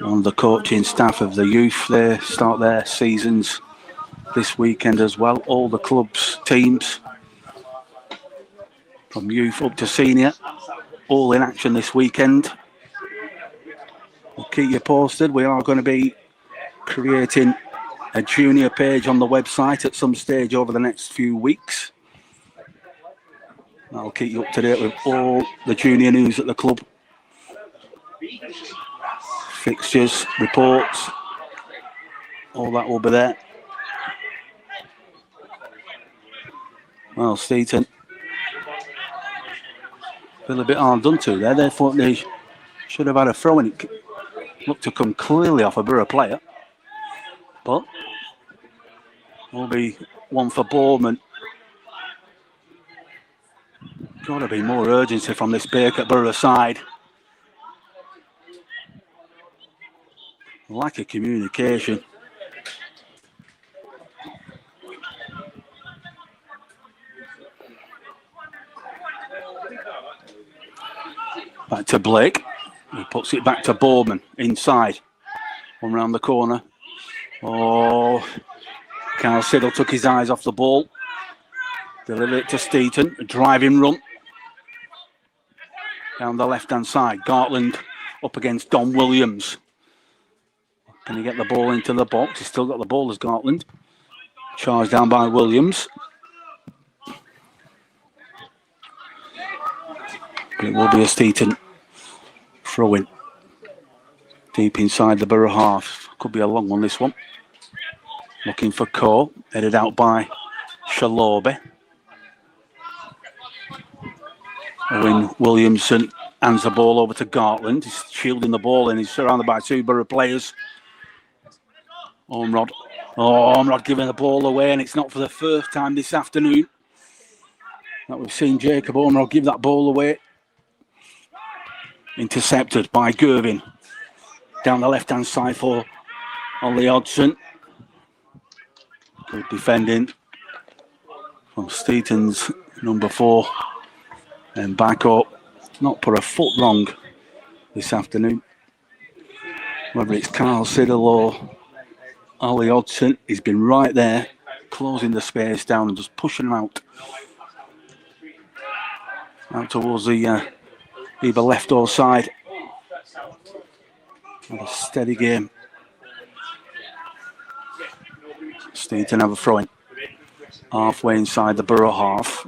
one of the coaching staff of the youth, they start their seasons this weekend as well. All the clubs, teams, from youth up to senior, all in action this weekend. We'll keep you posted. We are going to be creating a junior page on the website at some stage over the next few weeks. I'll keep you up to date with all the junior news at the club. Fixtures, reports, all that will be there. Well, Steeton feel a bit hard done to there. They thought they should have had a throw and it looked to come clearly off a Borough player. But will be one for Bournemouth. Got to be more urgency from this Bacup Borough side. Lack of communication. Back to Blake. He puts it back to Bournemouth inside. One round the corner. Oh, Carl Siddle took his eyes off the ball. Delivered it to Steeton. A driving run. Down the left-hand side. Gartland up against Don Williams. Can he get the ball into the box? He's still got the ball as Gartland. Charged down by Williams. But it will be a Steeton throw-in. Deep inside the Borough half. Could be a long one, this one. Looking for Cole. Headed out by Shalobi. Owen Williamson hands the ball over to Gartland. He's shielding the ball and he's surrounded by two Borough players. Ormrod. Oh, Ormrod giving the ball away, and it's not for the first time this afternoon that we've seen Jacob Ormrod give that ball away. Intercepted by Gervin. Down the left-hand side for Ollie Hodgson. Good defending from Steeton's number 4. And Bacup, not put a foot wrong this afternoon. Whether it's Carl Siddle or Ollie Hodgson, he's been right there, closing the space down and just pushing him out towards the either left or side. And a steady game. Steeton have a throw-in. Halfway inside the Borough half.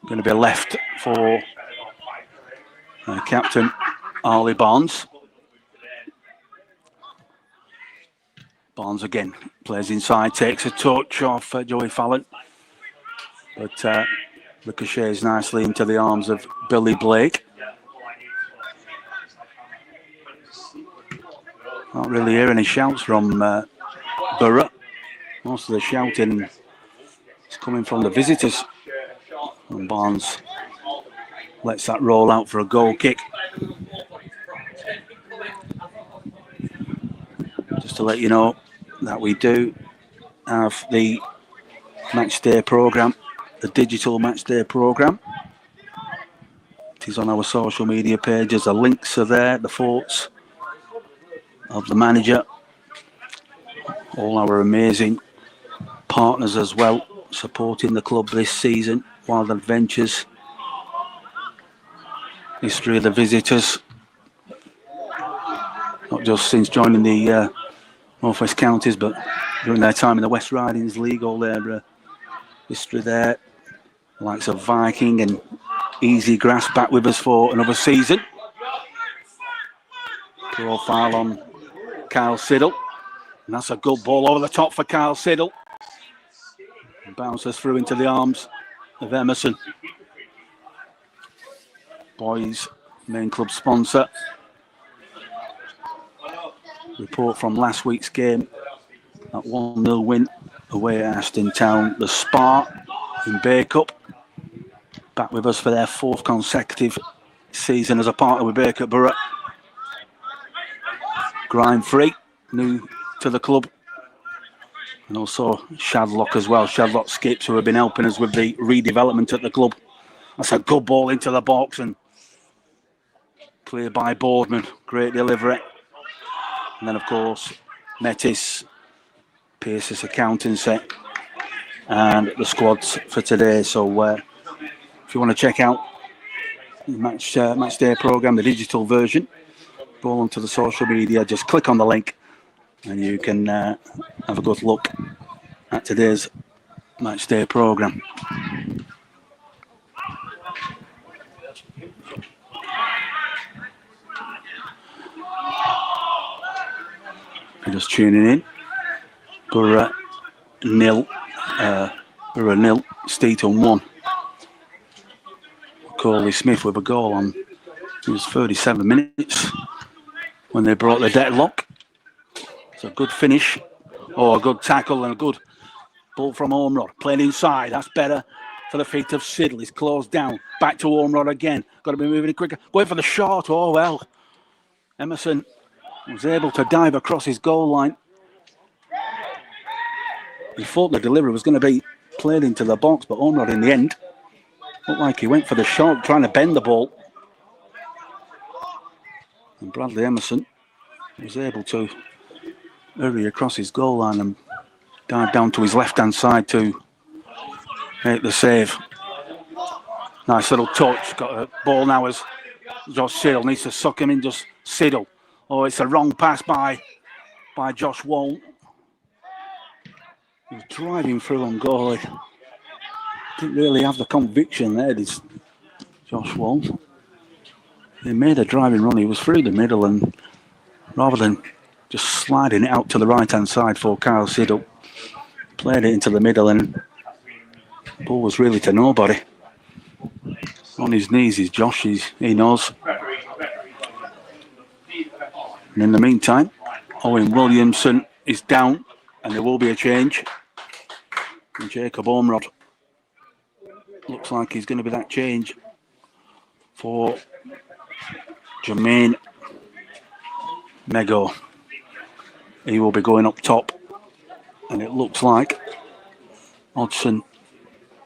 Going to be left for captain Arlie Barnes. Barnes again plays inside, takes a touch off Joey Fallon, but ricochets nicely into the arms of Billy Blake. Can't really hear any shouts from Borough. Most of the shouting is coming from the visitors. And Barnes lets that roll out for a goal kick. Just to let you know that we do have the match day programme, the digital match day programme. It is on our social media pages. The links are there, the thoughts of the manager, all our amazing partners as well, supporting the club this season. Wild Adventures, history of the visitors, not just since joining the North West Counties, but during their time in the West Ridings League, all their history there. The likes of Viking and Easy Grass back with us for another season. Profile on Kyle Siddle, and that's a good ball over the top for Kyle Siddle. Bounces through into the arms of Emerson. Boys, main club sponsor. Report from last week's game, that 1-0 win away at Aston Town. The Spa in Bacup, back with us for their 4th consecutive season as a partner with Bacup Borough. Grime Free, new to the club. And also Shadlock as well. Shadlock Skips, who have been helping us with the redevelopment at the club. That's a good ball into the box and cleared by Boardman. Great delivery. And then, of course, Metis, Pierce's accountancy, and the squads for today. So if you want to check out the match day programme, the digital version, go onto the social media, just click on the link and you can have a good look at today's match day programme. You're just tuning in. Borough 0, Steeton 1. Coley Smith with a goal on, it was 37 minutes when they brought the deadlock. It's a good finish, a good tackle and a good ball from Ormrod. Playing inside, that's better for the feet of Siddle. He's closed down, back to Ormrod again. Got to be moving it quicker. Going for the shot, oh well. Emerson was able to dive across his goal line. He thought the delivery was going to be played into the box, but Ormrod in the end looked like he went for the shot, trying to bend the ball. And Bradley Emerson was able to hurry across his goal line and dive down to his left-hand side to make the save. Nice little touch. Got a ball now as Josh Siddle needs to suck him in. Just Siddle. Oh, it's a wrong pass by Josh Wall. He was driving through on goal. He didn't really have the conviction there, this Josh Wall. He made a driving run. He was through the middle, and rather than just sliding it out to the right-hand side for Kyle Siddle, played it into the middle, and the ball was really to nobody. On his knees is Josh. He knows. And in the meantime, Owen Williamson is down, and there will be a change. And Jacob Ormrod looks like he's going to be that change for Jermaine Mego. He will be going up top, and it looks like Hodgson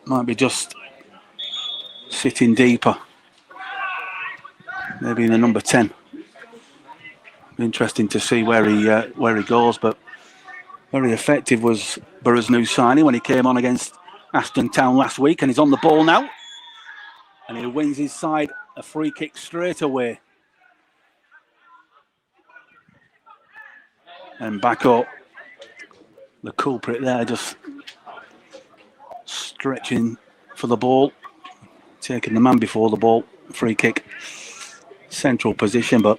might be just sitting deeper, maybe in the number 10. Interesting to see where he goes, but very effective was Borough's new signing when he came on against Aston Town last week, and he's on the ball now, and he wins his side a free kick straight away. And Bacup, the culprit there, just stretching for the ball, taking the man before the ball. Free kick, central position, but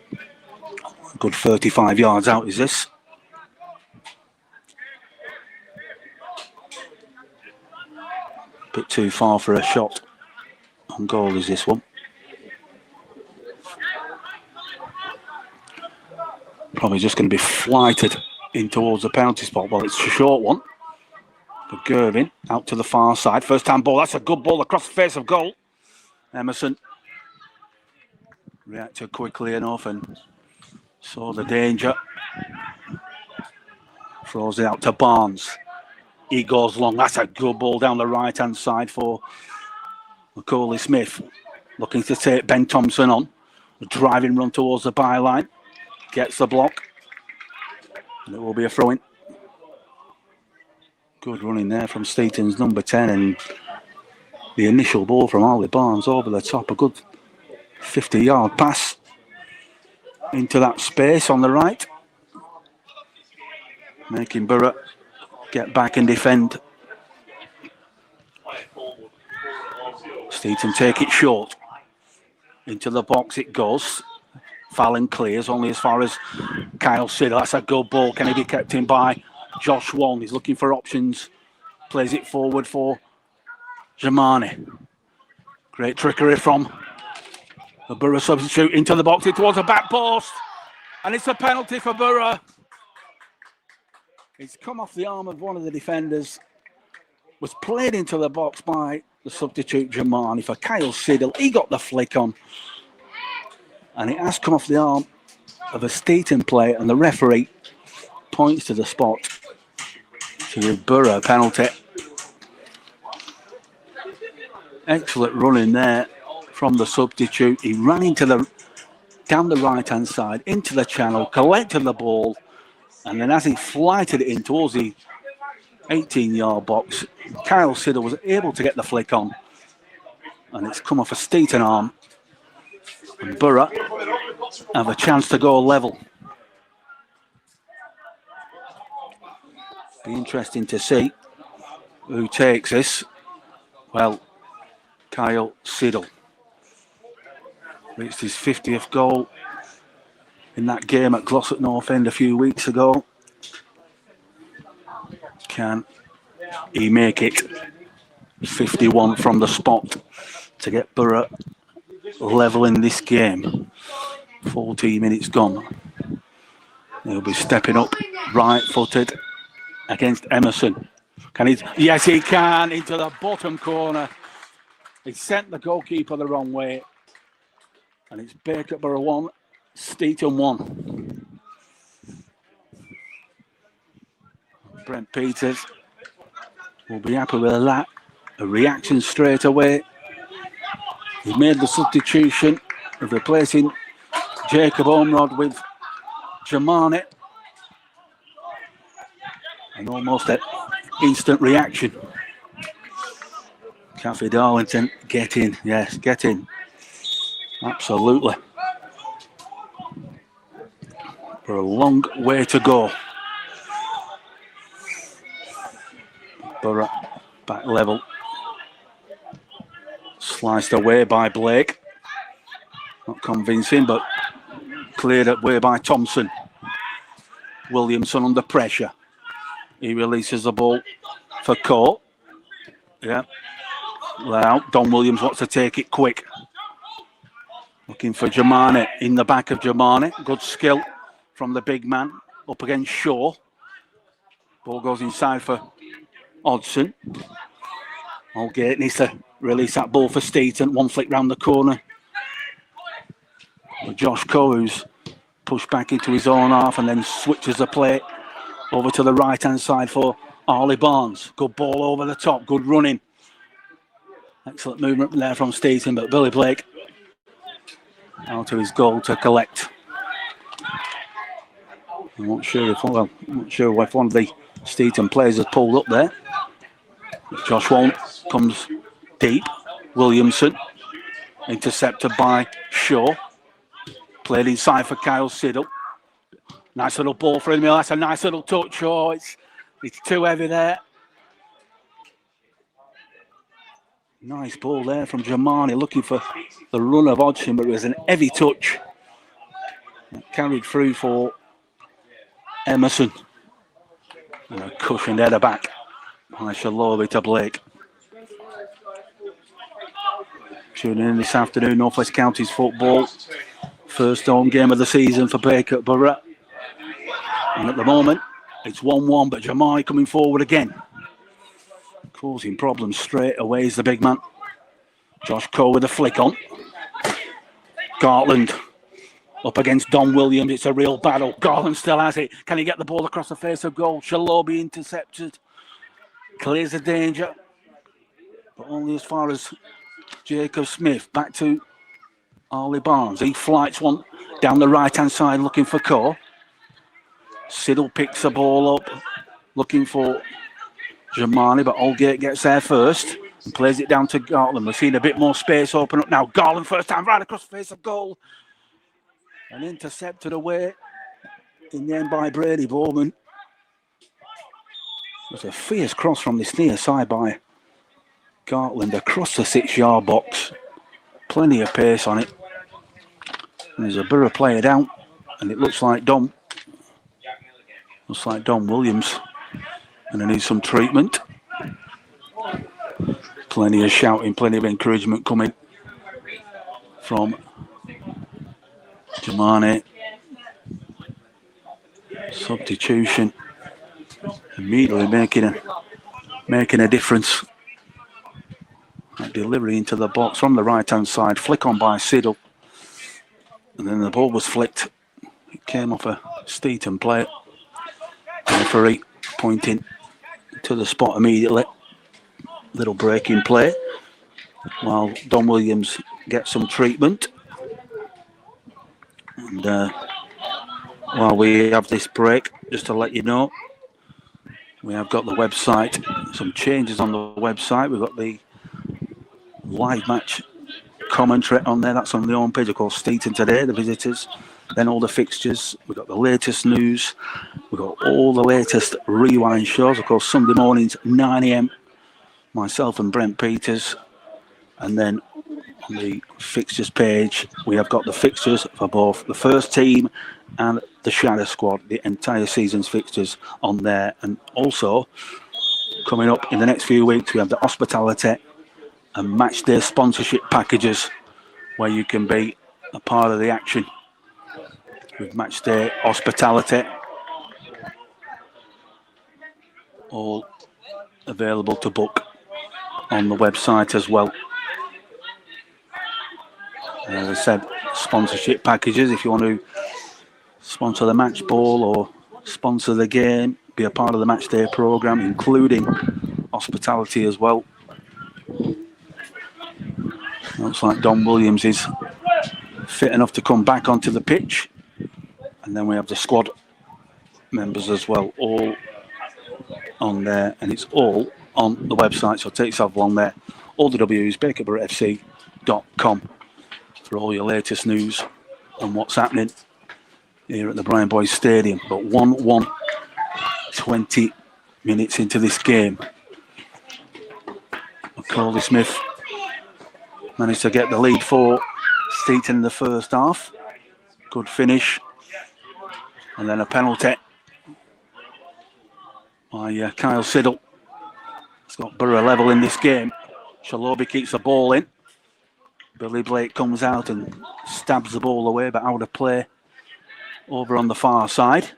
a good 35 yards out is this. Bit too far for a shot on goal is this one. Probably just going to be flighted in towards the penalty spot. Well, it's a short one for Gervin, out to the far side. First time ball, that's a good ball across the face of goal. Emerson reacted quickly enough and saw the danger. Throws it out to Barnes. He goes long. That's a good ball down the right-hand side for Macaulay Smith. Looking to take Ben Thompson on. A driving run towards the byline. Gets the block. And it will be a throw-in. Good running there from Steeton's number 10. And the initial ball from Ollie Barnes over the top. A good 50-yard pass into that space on the right. Making Borough get back and defend. Steeton take it short. Into the box it goes. Fallon clears only as far as Kyle Siddle. That's a good ball. Can he be kept in by Josh Wong? He's looking for options. Plays it forward for Jamani. Great trickery from the Borough substitute into the box. It towards the back post. And it's a penalty for Borough. It's come off the arm of one of the defenders. Was played into the box by the substitute Jamani for Kyle Siddle. He got the flick on. And it has come off the arm of a Steeton player, and the referee points to the spot to give Borough a penalty. Excellent running there from the substitute. He ran into down the right-hand side, into the channel, collected the ball, and then as he flighted it in towards the 18-yard box, Kyle Siddle was able to get the flick on. And it's come off a Steeton arm. And Borough have a chance to go level. Be interesting to see who takes this. Well, Kyle Siddle reached his 50th goal in that game at Glossop North End a few weeks ago. Can he make it 51 from the spot to get Borough level in this game? 14 minutes gone. He'll be stepping up right-footed against Emerson. Can he? Yes, he can. Into the bottom corner. He sent the goalkeeper the wrong way. And it's Bacup Borough 1, Steeton 1. Brent Peters will be happy with that. A reaction straight away. He made the substitution of replacing Jacob Ormrod with Jamani. And almost an instant reaction. Cafe Darlington, get in. Yes, get in. Absolutely. For a long way to go. Borough back level. Sliced away by Blake. Not convincing, but cleared away by Thompson. Williamson under pressure. He releases the ball for Court. Yeah. Well, Don Williams wants to take it quick. Looking for Jamani in the back of Jamani. Good skill from the big man up against Shaw. Ball goes inside for Hodgson. Holgate needs to release that ball for Steeton. One flick round the corner. Josh Coe, who's pushed back into his own half and then switches the play over to the right-hand side for Ollie Barnes. Good ball over the top. Good running. Excellent movement there from Steeton, but Billy Blake out to his goal to collect. I'm not sure if one of the Steeton players has pulled up there. Josh Wong comes deep. Williamson intercepted by Shaw. Played inside for Kyle Siddle. Nice little ball for him. That's a nice little touch. Oh, it's too heavy there. Nice ball there from Jamani, looking for the run of Hodgson, but it was an heavy touch. Carried through for Emerson. And a cushioned header back by Shalobi to Blake. Tuning in this afternoon, North West Counties football. First home game of the season for Bacup Borough. And at the moment, it's 1-1, but Jamai coming forward again. Causing problems straight away is the big man. Josh Coe with a flick on. Gartland up against Don Williams. It's a real battle. Garland still has it. Can he get the ball across the face of goal? Shalobi intercepted. Clears the danger. But only as far as Jacob Smith. Back to Arlie Barnes. He flights one down the right-hand side looking for Coe. Siddle picks the ball up looking for Jamani, but Aldgate gets there first and plays it down to Garland. We're seeing a bit more space open up now. Garland first time right across the face of goal. And intercepted away in the end by Brady Bowman. There's a fierce cross from this near side by Gartland across the 6-yard box. Plenty of pace on it. And there's a Borough player down, and it looks like Don Williams. And I need some treatment. Plenty of shouting, plenty of encouragement coming from Jamani. Substitution. Immediately making a difference. That delivery into the box from the right-hand side. Flick on by Siddle. And then the ball was flicked. It came off a Steeton player. Referee pointing to the spot immediately. Little break in play while Don Williams gets some treatment. And while we have this break, just to let you know, we have got the website, some changes on the website. We've got the live match commentary on there. That's on the home page. Of course, Steeton today, the visitors. Then all the fixtures. We've got the latest news. We've got all the latest rewind shows. Of course, Sunday mornings, 9 a.m. Myself and Brent Peters. And then on the fixtures page, we have got the fixtures for both the first team and the Shadow Squad, the entire season's fixtures on there. And also, coming up in the next few weeks, we have the hospitality and match day sponsorship packages where you can be a part of the action with match day hospitality. All available to book on the website as well. As I said, sponsorship packages, if you want to sponsor the match ball or sponsor the game, be a part of the match day programme, including hospitality as well. Looks like Don Williams is fit enough to come back onto the pitch. And then we have the squad members as well, all on there. And it's all on the website, so take yourself along there. All the W's, BacupFC.com for all your latest news on what's happening here at the Brian Boys Stadium. But 1-1, 20 minutes into this game. Macaulay Smith managed to get the lead for Steeton in the first half. Good finish. And then a penalty by Kyle Siddle. It's got Borough level in this game. Shalobi keeps the ball in. Billy Blake comes out and stabs the ball away, but out of play over on the far side.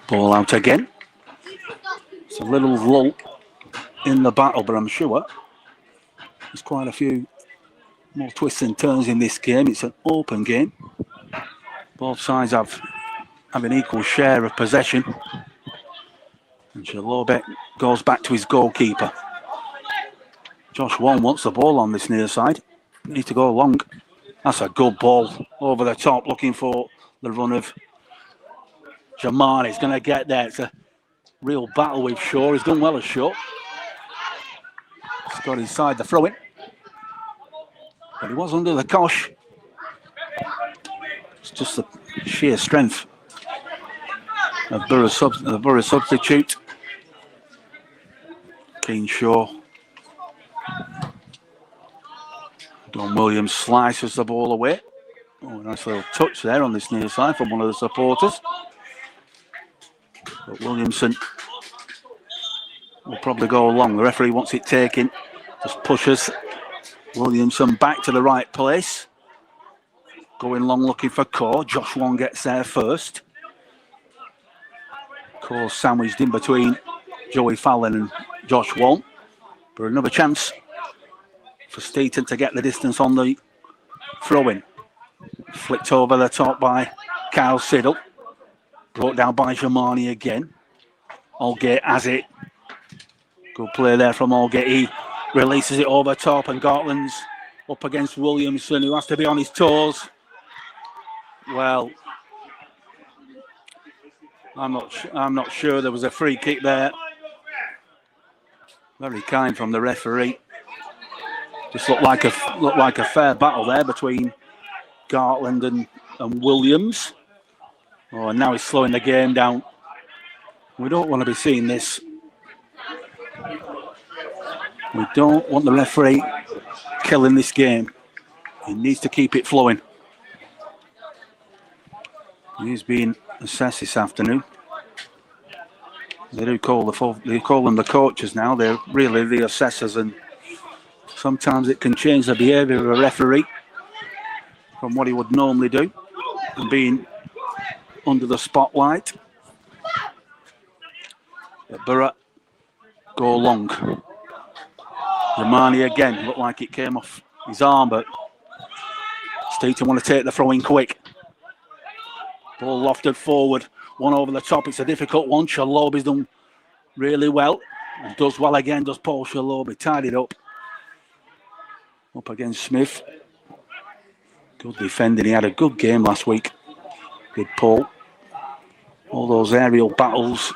Ball out again. It's a little lull in the battle, but I'm sure there's quite a few more twists and turns in this game. It's an open game. Both sides have an equal share of possession. And Shalobi goes back to his goalkeeper. Josh Wong wants the ball on this near side. Needs to go long. That's a good ball over the top, looking for the run of Jamani. He's going to get there. It's a real battle with Shaw. He's done well as Shaw. He's got inside the throw-in. But he was under the cosh. It's just the sheer strength of the Borough substitute. Keane Shaw. Don Williams slices the ball away. Oh, nice little touch there on this near side from one of the supporters. But Williamson will probably go along. The referee wants it taken. Just pushes Williamson back to the right place. Going long looking for Core. Josh Wong gets there first. Core sandwiched in between Joey Fallon and Josh Wong. But another chance for Steeton to get the distance on the throw-in. Flicked over the top by Kyle Siddle. Brought down by Jamani again. Aldgate has it. Good play there from Aldgate. He releases it over top, and Gartland's up against Williamson, who has to be on his toes. Well, I'm not sure there was a free kick there. Very kind from the referee. Just looked like a fair battle there between Gartland and Williams. Oh, and now he's slowing the game down. We don't want to be seeing this. We don't want the referee killing this game. He needs to keep it flowing. He's been assessed this afternoon. They call them the coaches now. They're really the assessors, and sometimes it can change the behaviour of a referee from what he would normally do, and being under the spotlight. But Borough go long. Romani again, looked like it came off his arm, but Steeton want to take the throw in quick. Ball lofted forward, one over the top. It's a difficult one. Shalobi's done really well, and does well again, does Paul Shalobi. Tied it up against Smith. Good defending. He had a good game last week, did Paul. All those aerial battles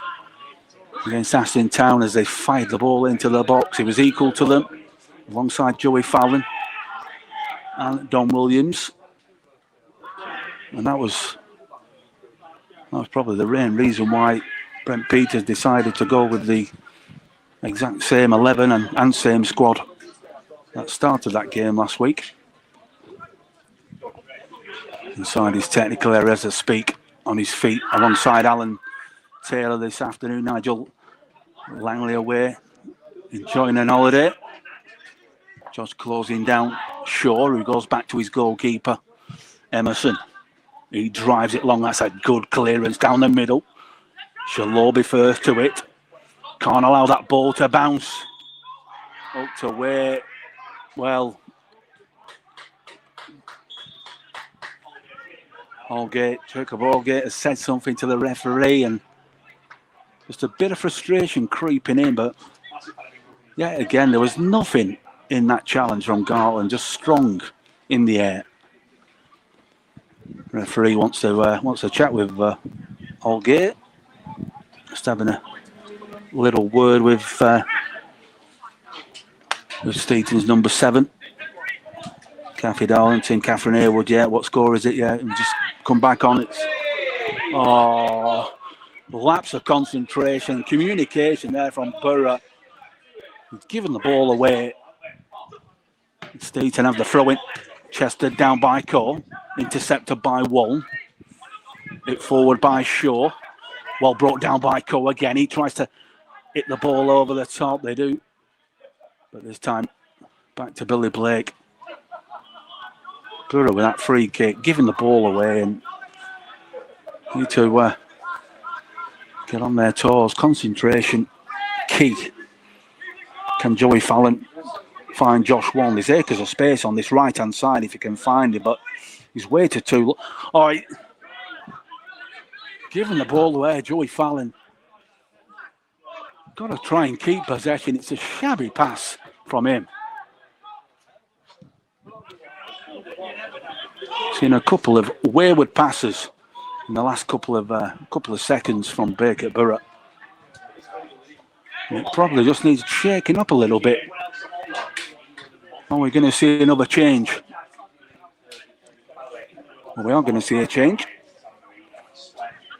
against Aston Town as they fired the ball into the box. He was equal to them, alongside Joey Fallon and Don Williams. And that was probably the main reason why Brent Peters decided to go with the exact same 11 and same squad that started that game last week. Inside his technical area as I speak, on his feet, alongside Alan Taylor this afternoon. Nigel Langley away, enjoying an holiday. Just closing down Shaw, who goes back to his goalkeeper, Emerson. He drives it long. That's a good clearance down the middle. Shalobi first to it. Can't allow that ball to bounce. Up to where, well, Jacob Aldgate has said something to the referee, and just a bit of frustration creeping in. But yeah, again, there was nothing in that challenge from Garland, just strong in the air. Referee wants to chat with Aldgate. Just having a little word with Steeton's number 7, Kathy Darlington, Catherine Haywood. Yeah, what score is it? Yeah, and just come back on. It's lapse of concentration, communication there from Borough. He's given the ball away. Steeton have the throw in, chested down by Cole, intercepted by Wall. Hit forward by Shaw. Well brought down by Cole again. He tries to hit the ball over the top. They do, but this time back to Billy Blake. Borough with that free kick, giving the ball away, and need to get on their toes. Concentration key. Can Joey Fallon find Josh Wong? There's acres of space on this right hand side if he can find it, but he's waited too long. Giving the ball away, Joey Fallon. Got to try and keep possession. It's a shabby pass from him. Seen a couple of wayward passes in the last couple of seconds from Bacup Borough. It probably just needs shaking up a little bit. Are we going to see another change? Well, we are going to see a change,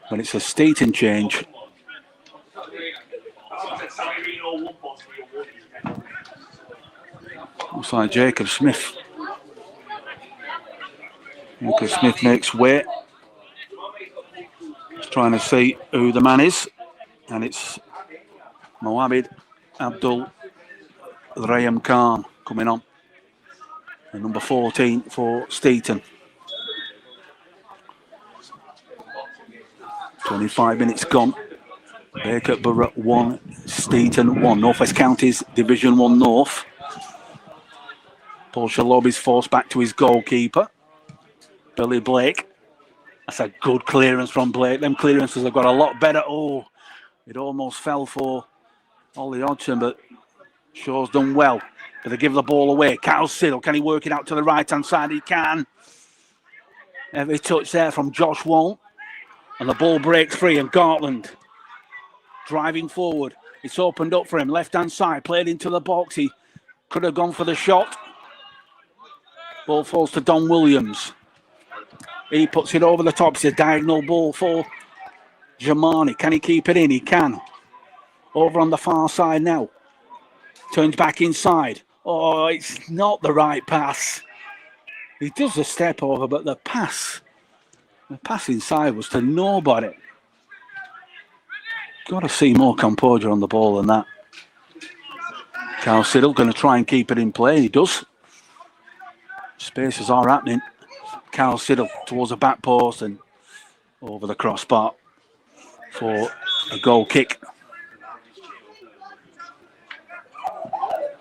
but it's a Steeton change. Looks like Jacob Smith. Jacob Smith makes way. Just trying to see who the man is, and it's Mohammed Abdul Rahim Khan coming on. And number 14 for Steeton. 25 minutes gone. Bacup Borough 1, Steeton 1. North West Counties Division 1 North. Paul Shalobi's forced back to his goalkeeper, Billy Blake. That's a good clearance from Blake. Them clearances have got a lot better. Oh, it almost fell for Ollie Hodgson, but Shaw's done well. But they give the ball away. Kyle Siddle, can he work it out to the right-hand side? He can. Every touch there from Josh Wall. And the ball breaks free, and Gartland driving forward. It's opened up for him. Left-hand side, played into the box. He could have gone for the shot. Ball falls to Don Williams. He puts it over the top. It's a diagonal ball for Jamani. Can he keep it in? He can. Over on the far side now. Turns back inside. Oh, it's not the right pass. He does the step over, but the pass inside was to nobody. Got to see more composure on the ball than that. Carl Siddle going to try and keep it in play. He does. Spaces are happening. Carl Siddle towards the back post and over the crossbar for a goal kick.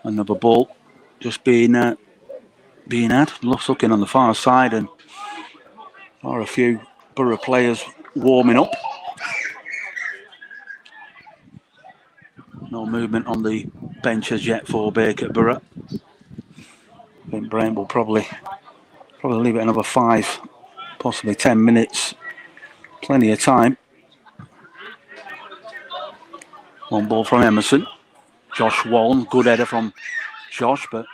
Another ball just being had. Looking on the far side, and are a few Borough players warming up. No movement on the bench as yet for Bacup Borough. I think Brent will probably leave it another 5, possibly 10 minutes. Plenty of time. One ball from Emerson. Josh Wallen, good header from Josh, but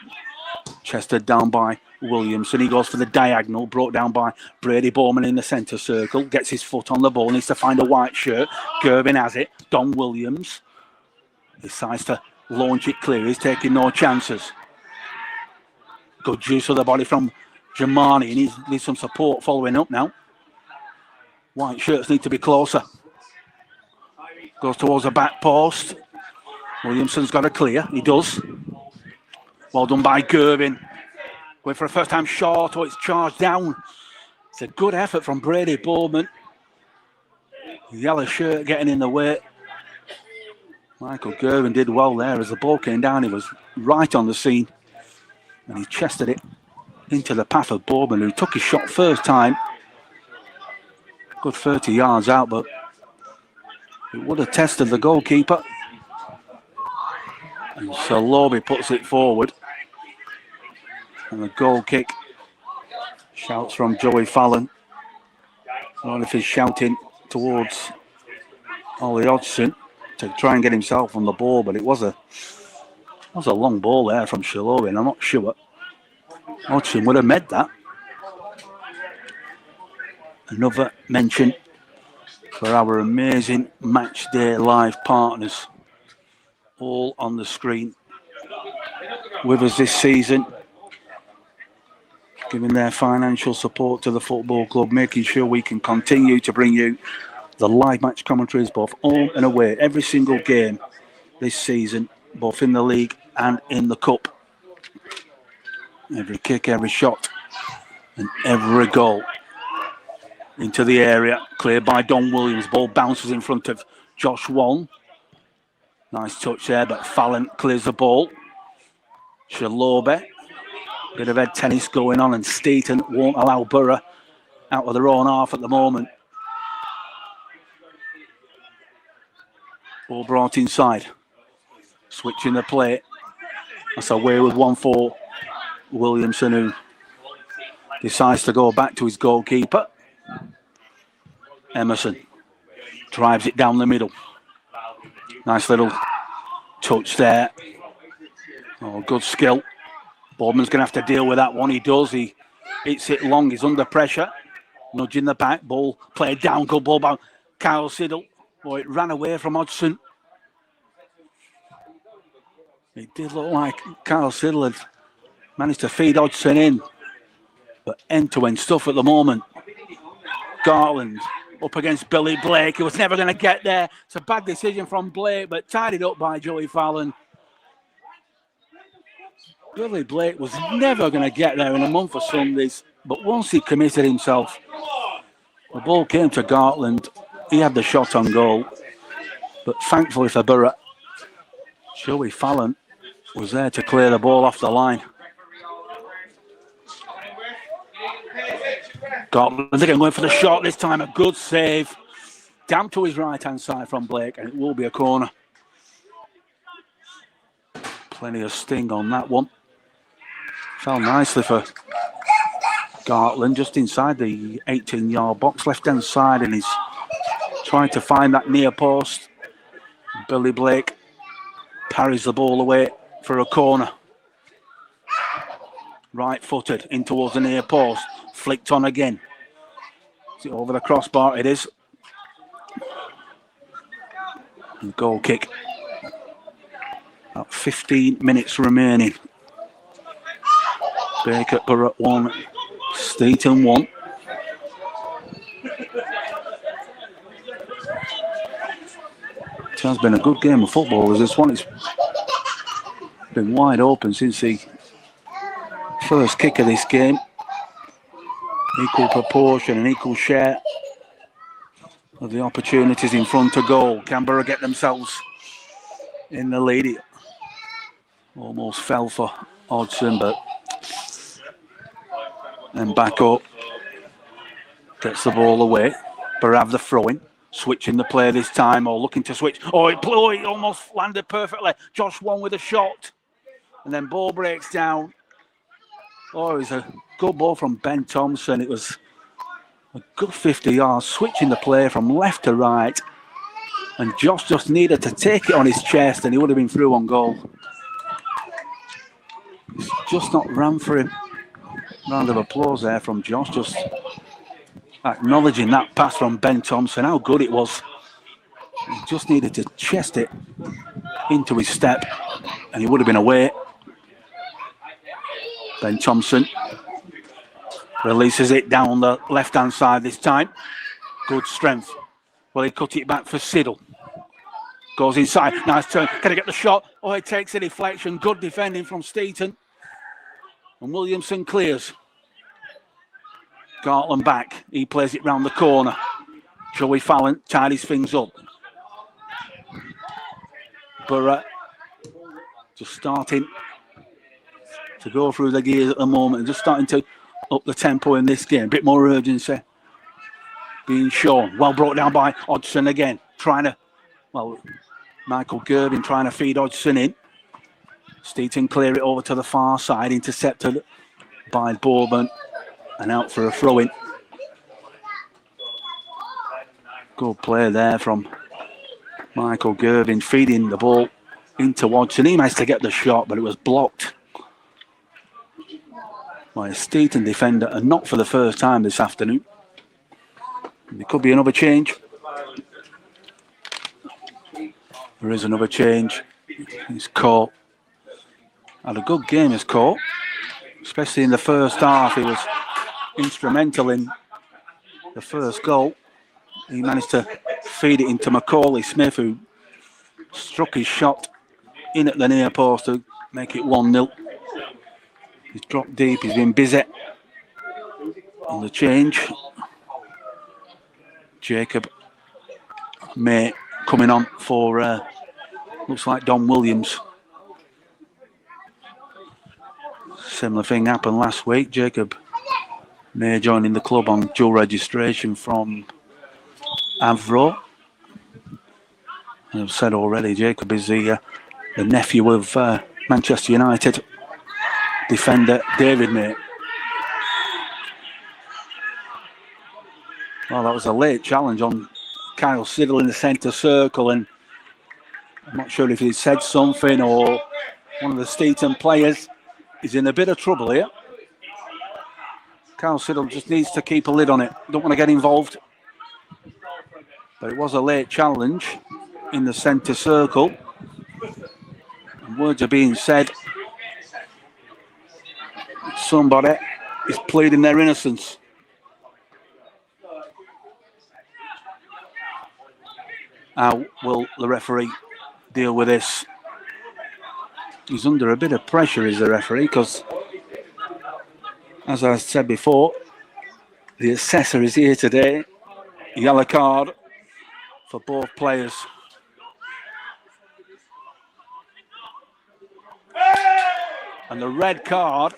chested down by Williamson. He goes for the diagonal, brought down by Brady Bowman in the centre circle. Gets his foot on the ball, needs to find a white shirt. Gervin has it. Don Williams decides to launch it clear. He's taking no chances. Good juice of the body from Jamani. He needs some support following up now. White shirts need to be closer. Goes towards the back post. Williamson's got a clear. He does. Well done by Gervin. Going for a first time shot. Oh, it's charged down. It's a good effort from Brady Bowman. The yellow shirt getting in the way. Michael Gervin did well there. As the ball came down, he was right on the scene. And he chested it into the path of Bowman, who took his shot first time. Good 30 yards out, but it would have tested the goalkeeper. And so Lobby puts it forward. And the goal kick. Shouts from Joey Fallon. I don't know if he's shouting towards Ollie Hodgson to try and get himself on the ball, but it was a long ball there from Shalobi, and I'm not sure Hodgson would have made that. Another mention for our amazing match day live partners, all on the screen with us this season, giving their financial support to the football club, making sure we can continue to bring you the live match commentaries both home and away, every single game this season, both in the league and in the cup. Every kick, every shot and every goal into the area, cleared by Don Williams. Ball bounces in front of Josh Wong. Nice touch there, but Fallon clears the ball. Shalobe, bit of head tennis going on, and Steeton won't allow Borough out of their own half at the moment. Ball brought inside. Switching the play. That's away with one for Williamson, who decides to go back to his goalkeeper. Emerson drives it down the middle. Nice little touch there. Oh, good skill. Bowman's going to have to deal with that one. He does. He hits it long. He's under pressure. Nudging the back. Ball played down. Good ball by Kyle Siddle. Oh, it ran away from Hodgson. It did look like Kyle Siddle had managed to feed Hodgson in. But end-to-end stuff at the moment. Garland up against Billy Blake. He was never going to get there. It's a bad decision from Blake, but tied it up by Joey Fallon. Billy Blake was never going to get there in a month of Sundays, but once he committed himself, the ball came to Gartland. He had the shot on goal, but thankfully for Borough, Joey Fallon was there to clear the ball off the line. Gartland again going for the shot this time, a good save. Down to his right-hand side from Blake, and it will be a corner. Plenty of sting on that one. Fell nicely for Gartland, just inside the 18-yard box, left-hand side, and he's trying to find that near post. Billy Blake parries the ball away for a corner. Right-footed in towards the near post, flicked on again. Is it over the crossbar? It is. And goal kick. About 15 minutes remaining. Bacup Borough 1, Steeton 1. It has been a good game of football as this one. It's been wide open since the first kick of this game. Equal proportion and equal share of the opportunities in front of goal. Can Borough get themselves in the lead? It almost fell for Hodgson, but then Bacup gets the ball away. Borough have the throw-in, switching the play this time, or looking to switch. Oh, it almost landed perfectly. Josh won with a shot, and then ball breaks down. Oh, it was a good ball from Ben Thompson. It was a good 50 yards, switching the play from left to right. And Josh just needed to take it on his chest and he would have been through on goal. It's just not ran for him. Round of applause there from Josh, just acknowledging that pass from Ben Thompson, how good it was. He just needed to chest it into his step and he would have been away. Ben Thompson releases it down the left-hand side this time. Good strength. Well, he cut it back for Siddle. Goes inside. Nice turn. Can he get the shot? Oh, he takes a deflection. Good defending from Steeton. And Williamson clears. Gartland back. He plays it round the corner. Joey Fallon tidies things up. Borough just starting to go through the gears at the moment and just starting to up the tempo in this game. A bit more urgency being shown. Well brought down by Hodgson again. Michael Gervin trying to feed Hodgson in. Steeton clear it over to the far side. Intercepted by Bowman and out for a throw-in. Good play there from Michael Gervin, feeding the ball into Hodgson. He managed to get the shot, but it was blocked by a Steeton defender, and not for the first time this afternoon. There could be another change. There is another change. He's caught. Had a good game as caught, especially in the first half. He was instrumental in the first goal. He managed to feed it into Macaulay Smith, who struck his shot in at the near post to make it 1-0. He's dropped deep, he's been busy on the change. Jacob May coming on for, looks like Don Williams. Similar thing happened last week. Jacob May joining the club on dual registration from Avro. As I've said already, Jacob is the nephew of Manchester United defender David May. Well, that was a late challenge on Kyle Siddle in the centre circle, and I'm not sure if he said something or one of the Steeton players is in a bit of trouble here. Kyle Siddle just needs to keep a lid on it. Don't want to get involved. But it was a late challenge in the centre circle. And words are being said. Somebody is pleading their innocence. How will the referee deal with this? He's under a bit of pressure, is the referee, because, as I said before, the assessor is here today. Yellow card for both players. And the red card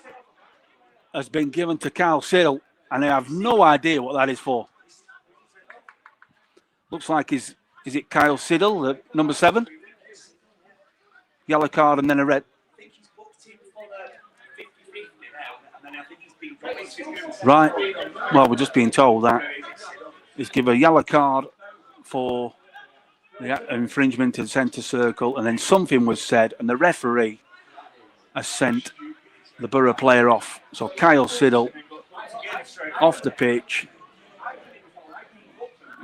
has been given to Kyle Siddle, and I have no idea what that is for. Looks like is it Kyle Siddle, the number 7? Yellow card and then a red. Right. Well, we're just being told that he's given a yellow card for the infringement to the centre circle, and then something was said, and the referee has sent the Borough player off. So Kyle Siddle off the pitch.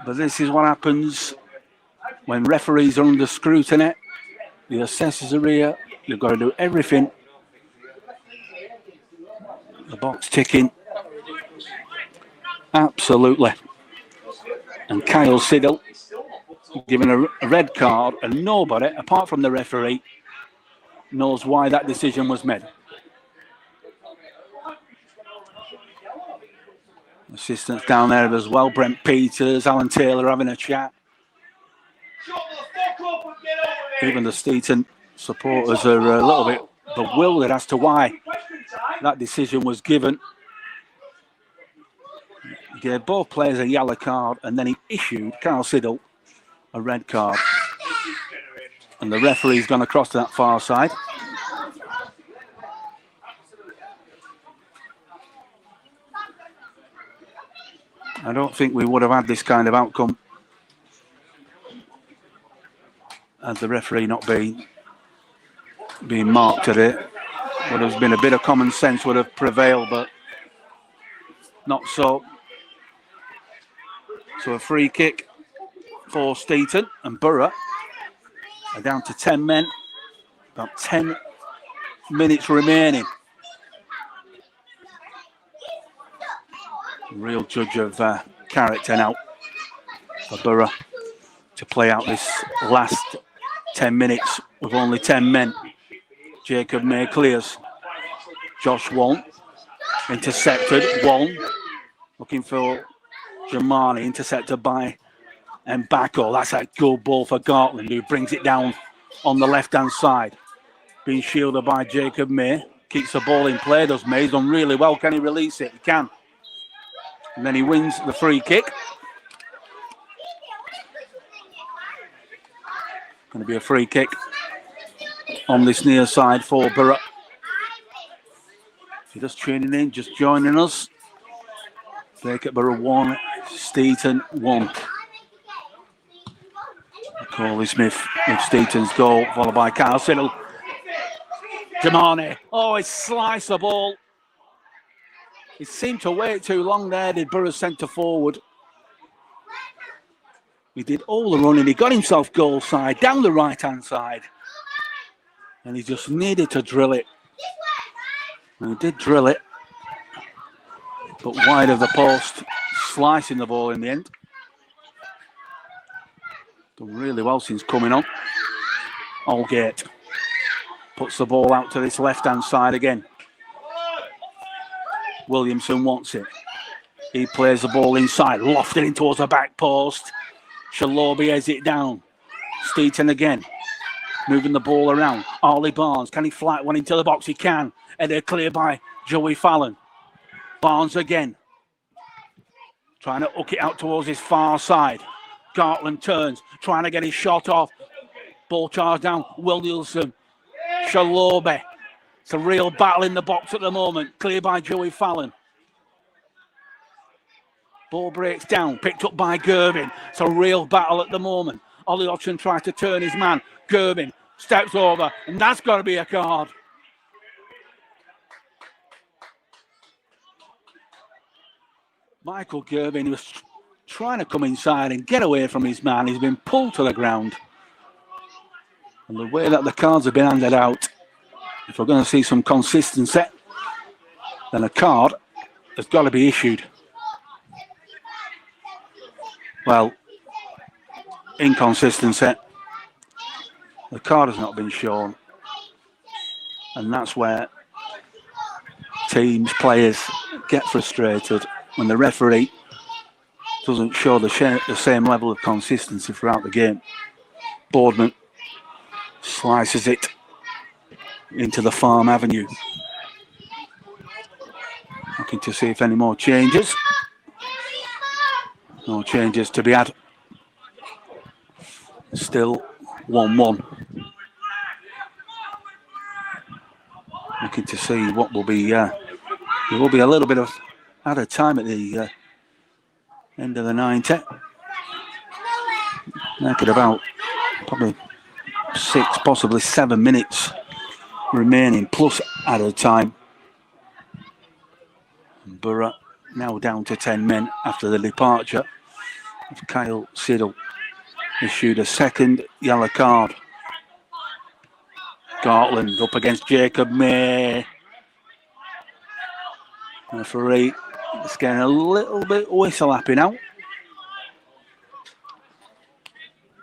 But this is what happens when referees are under scrutiny. The assessors are here. You've got to do everything. The box ticking. Absolutely. And Kyle Siddle given a red card, and nobody, apart from the referee, knows why that decision was made. Assistants down there as well. Brent Peters, Alan Taylor having a chat. Even the Steeton supporters are a little bit bewildered as to why that decision was given. He gave both players a yellow card, and then he issued Kyle Siddle a red card. And the referee's gone across to that far side. I don't think we would have had this kind of outcome had the referee not being marked at it. Would have been a bit of common sense would have prevailed, but not so. So a free kick for Steeton, and Borough are down to 10 men. About 10 minutes remaining. Real judge of character now for Borough to play out this last 10 minutes with only 10 men. Jacob May clears. Josh Waln intercepted. Waln looking for Jamani, intercepted by Bacup. That's a good ball for Gartland, who brings it down on the left-hand side. Being shielded by Jacob May. Keeps the ball in play, does May. He's done really well. Can he release it? He can. And then he wins the free kick. Going to be a free kick on this near side for Borough. If you're just tuning in, just joining us. Bacup Borough 1, Steeton 1. Coley Smith with Steeton's goal, followed by Kyle Siddle. Jamani. Oh, he sliced the ball. He seemed to wait too long there, did Borough's centre forward. He did all the running. He got himself goal side, down the right-hand side. And he just needed to drill it. And he did drill it. But wide of the post, slicing the ball in the end. Done really well since coming on. Allgate puts the ball out to this left-hand side again. Williamson wants it. He plays the ball inside, lofted in towards the back post. Shalobi has it down. Steeton again, moving the ball around. Ollie Barnes, can he flat one into the box? He can. Headed clear by Joey Fallon. Barnes again, trying to hook it out towards his far side. Gartland turns, trying to get his shot off. Ball charged down. Williamson, Shalobi. It's a real battle in the box at the moment. Clear by Joey Fallon. Ball breaks down, picked up by Gervin. It's a real battle at the moment. Ollie Hodgson tries to turn his man. Gervin steps over, and that's got to be a card. Michael Gervin was trying to come inside and get away from his man. He's been pulled to the ground. And the way that the cards have been handed out, if we're going to see some consistency, then a card has got to be issued. Well, inconsistency. The card has not been shown. And that's where teams, players get frustrated when the referee doesn't show the same level of consistency throughout the game. Boardman slices it into the Farm Avenue. Looking to see if any more changes. No changes to be had. Still 1-1. Looking to see what will be. There will be a little bit of added time at the end of the 90. Make it about probably 6, possibly 7 minutes remaining plus added time. Borough now down to 10 men after the departure of Kyle Siddle. Issued a second yellow card. Gartland up against Jacob May. Referee is getting a little bit whistle happy now.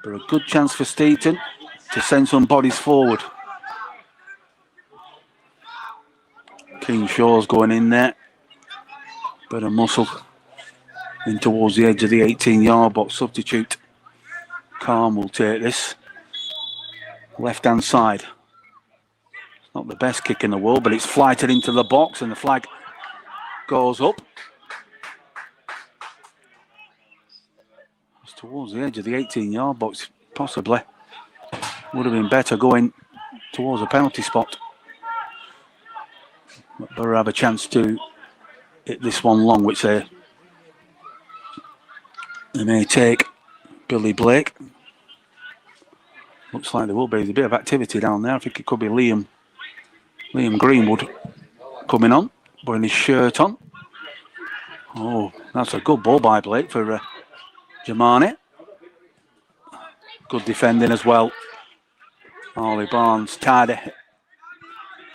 But a good chance for Steeton to send some bodies forward. Keenshaw's going in there. Bit of muscle in towards the edge of the 18-yard box. Substitute Calm will take this. Left-hand side. Not the best kick in the world, but it's flighted into the box and the flag goes up. It's towards the edge of the 18-yard box, possibly. Would have been better going towards a penalty spot. But Borough have a chance to hit this one long, which they may take. Billy Blake. Looks like there will be. There's a bit of activity down there. I think it could be Liam Greenwood coming on, putting his shirt on. Oh, that's a good ball by Blake for Jamani. Good defending as well. Ollie Barnes, tidy.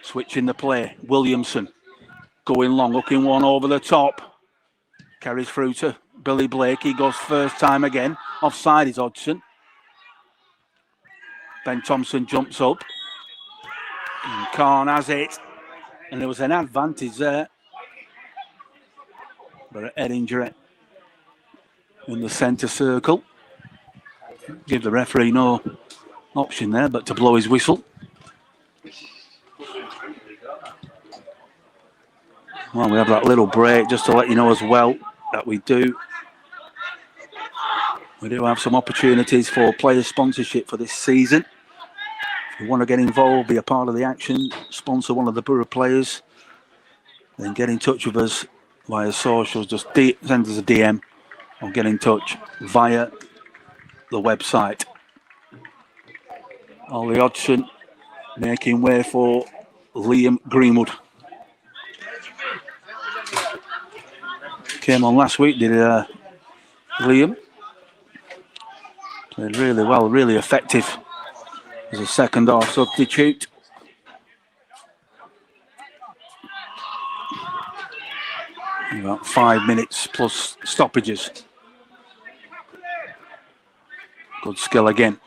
Switching the play. Williamson going long, looking one over the top. Carries through to Billy Blake. He goes first time again. Offside is Hodgson. Ben Thompson jumps up. And Khan has it. And there was an advantage there. But a head injury in the centre circle. Give the referee no option there but to blow his whistle. Well, we have that little break just to let you know as well that we do have some opportunities for player sponsorship for this season. If you want to get involved, be a part of the action, sponsor one of the Borough players, then get in touch with us via socials. Just send us a DM or get in touch via the website. Ollie Hodgson making way for Liam Greenwood. Came on last week, did Liam. Played really well, really effective as a second half substitute. About 5 minutes plus stoppages. Good skill again.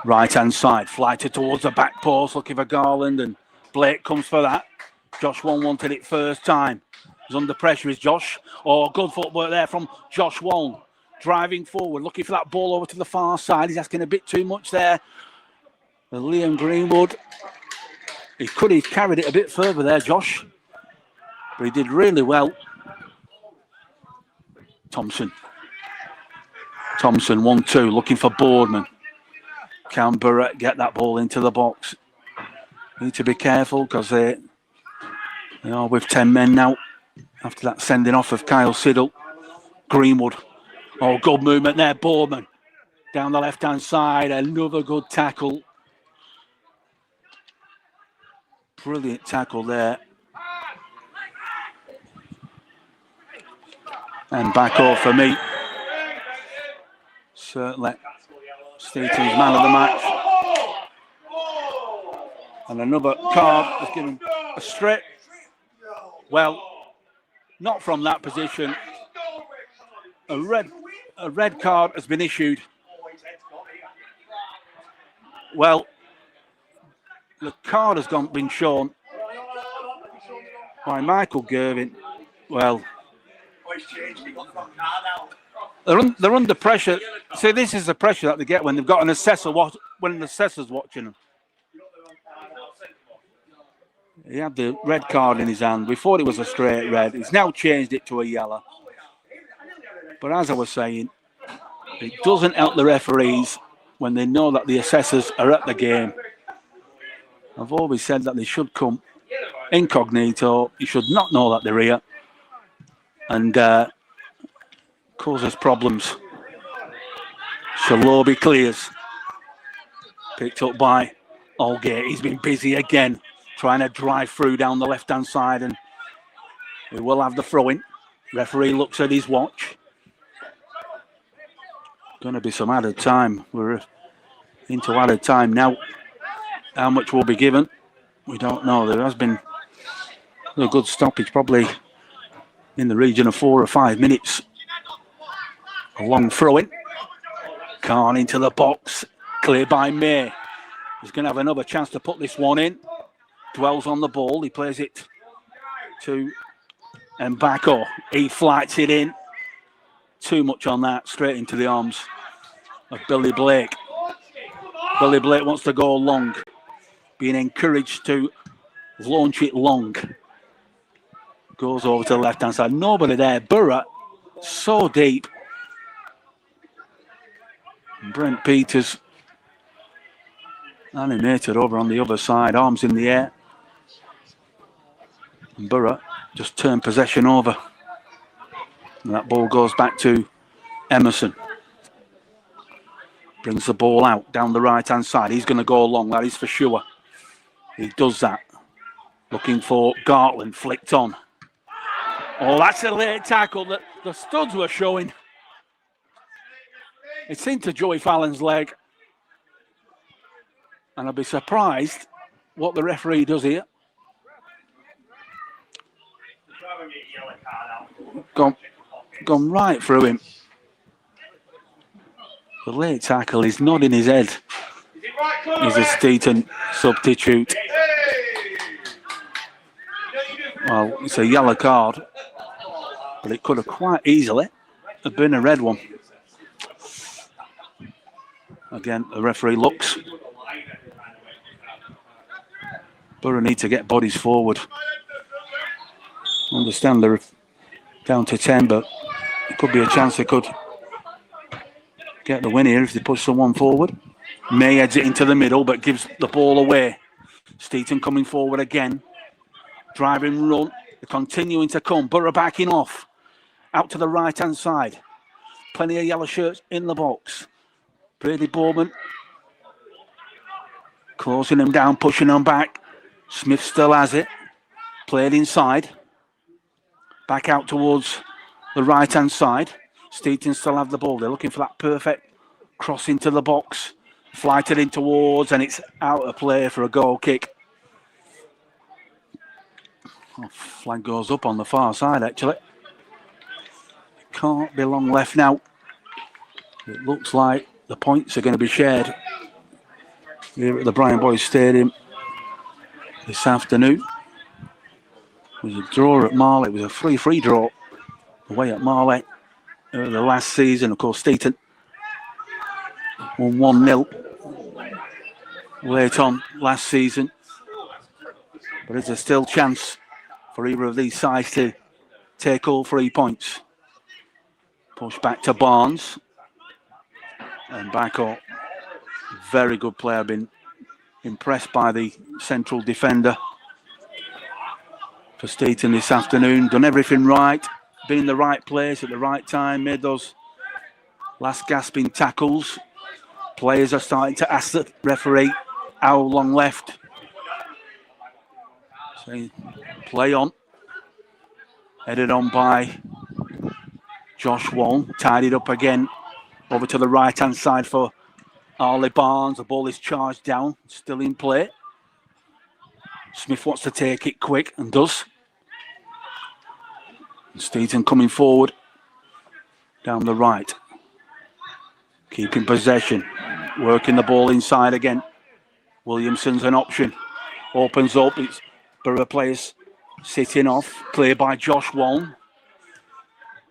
Right hand side, flighted towards the back post, looking for Garland, and Blake comes for that. Josh Wong wanted it first time. He's under pressure, is Josh. Oh, good footwork there from Josh Wong. Driving forward, looking for that ball over to the far side. He's asking a bit too much there. And Liam Greenwood, he could have carried it a bit further there, Josh. But he did really well. Thompson 1-2, looking for Boardman. Can Borough get that ball into the box? Need to be careful because they are with 10 men now after that sending off of Kyle Siddle. Greenwood. Oh, good movement there, Boardman. Down the left-hand side, another good tackle. Brilliant tackle there. And back off for me. Certainly Steeton's man of the match. And another card has given a straight. Well, not from that position. A red card has been issued. Well, the card has been shown by Michael Gervin. Well, they're under pressure. See, this is the pressure that they get when they've got an assessor when an assessor's watching them. He had the red card in his hand. We thought it was a straight red. He's now changed it to a yellow. But as I was saying, it doesn't help the referees when they know that the assessors are at the game. I've always said that they should come incognito. You should not know that they're here and causes problems. Shalobi clears. Picked up by Allgate. He's been busy again, trying to drive through down the left-hand side, and we will have the throw-in. Referee looks at his watch. Going to be some added time. We're into added time now. How much will be given? We don't know. There has been a good stoppage, probably in the region of 4 or 5 minutes. A long throw-in. Khan into the box. Cleared by May. He's going to have another chance to put this one in. Dwells on the ball. He plays it to Mbako. He flights it in. Too much on that. Straight into the arms of Billy Blake. Billy Blake wants to go long. Being encouraged to launch it long. Goes over to the left-hand side. Nobody there. Borough so deep. Brent Peters animated over on the other side. Arms in the air. And Borough just turned possession over. And that ball goes back to Emerson. Brings the ball out down the right-hand side. He's going to go long, that is for sure. He does that. Looking for Gartland, flicked on. Oh, that's a late tackle that the studs were showing. It's into Joey Fallon's leg. And I'll be surprised what the referee does here. Gone right through him. The late tackle is nodding his head. He's a Steeton substitute. Well, it's a yellow card, but it could have quite easily have been a red one. Again, the referee looks. Borough need to get bodies forward. Understand they're down to 10, but it could be a chance they could get the win here if they push someone forward. May heads it into the middle, but gives the ball away. Steeton coming forward again. Driving run. They're continuing to come. Borough backing off. Out to the right-hand side. Plenty of yellow shirts in the box. Brady Bowman closing him down, pushing him back. Smith still has it. Played inside. Back out towards the right-hand side. Steeton still have the ball. They're looking for that perfect cross into the box. Flighted in towards, and it's out of play for a goal kick. Oh, flag goes up on the far side, actually. Can't be long left now. It looks like the points are going to be shared here at the Brian Boys Stadium this afternoon. It was a draw at Marley. It was a 3-3 draw away at Marley the last season. Of course, Steeton won 1-0 late on last season. But is there still chance for either of these sides to take all 3 points? Push back to Barnes. And Bacup, very good player. Been impressed by the central defender for Steeton this afternoon. Done everything right. Been in the right place at the right time. Made those last gasping tackles. Players are starting to ask the referee how long left. So play on. Headed on by Josh Wong. Tied it up again. Over to the right-hand side for Arlie Barnes. The ball is charged down. Still in play. Smith wants to take it quick and does. Steeton coming forward down the right. Keeping possession. Working the ball inside again. Williamson's an option. opens up. It's Borough players sitting off. Clear by Josh Waln.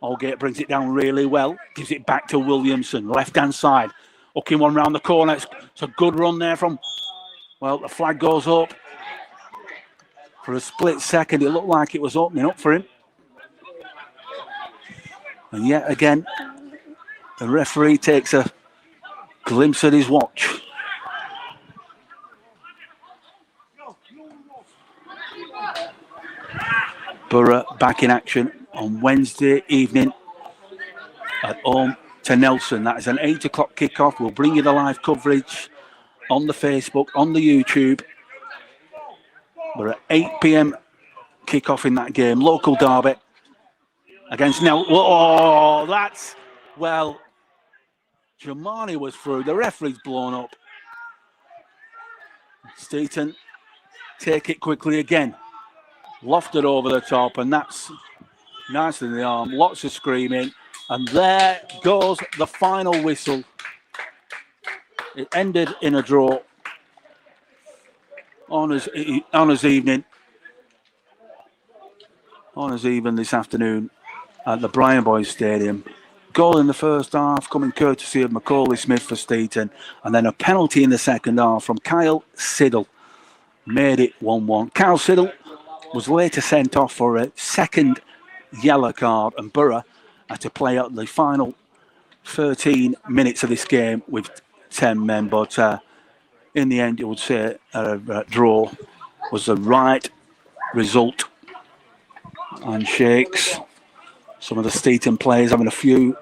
Aldgate brings it down really well. Gives it back to Williamson. Left-hand side. Hooking one round the corner. It's a good run there from... Well, the flag goes up. For a split second, it looked like it was opening up for him. And yet again, the referee takes a glimpse at his watch. Borough back in action on Wednesday evening at home to Nelson. That is an 8 o'clock kickoff. We'll bring you the live coverage on the Facebook, on the YouTube. We're at 8 p.m. kickoff in that game. Local derby against Nelson. Oh, that's... Well, Jamani was through. The referee's blown up. Steeton take it quickly again. Lofted over the top, and that's nice in the arm. Lots of screaming. And there goes the final whistle. It ended in a draw. Honours evening. Honours even this afternoon at the Brian Boys Stadium. Goal in the first half coming courtesy of Macaulay Smith for Steeton, and then a penalty in the second half from Kyle Siddle. Made it 1-1. Kyle Siddle was later sent off for a second yellow card, and Borough had to play out the final 13 minutes of this game with 10 men. But in the end, you would say a draw was the right result. And shakes some of the Steeton players having a few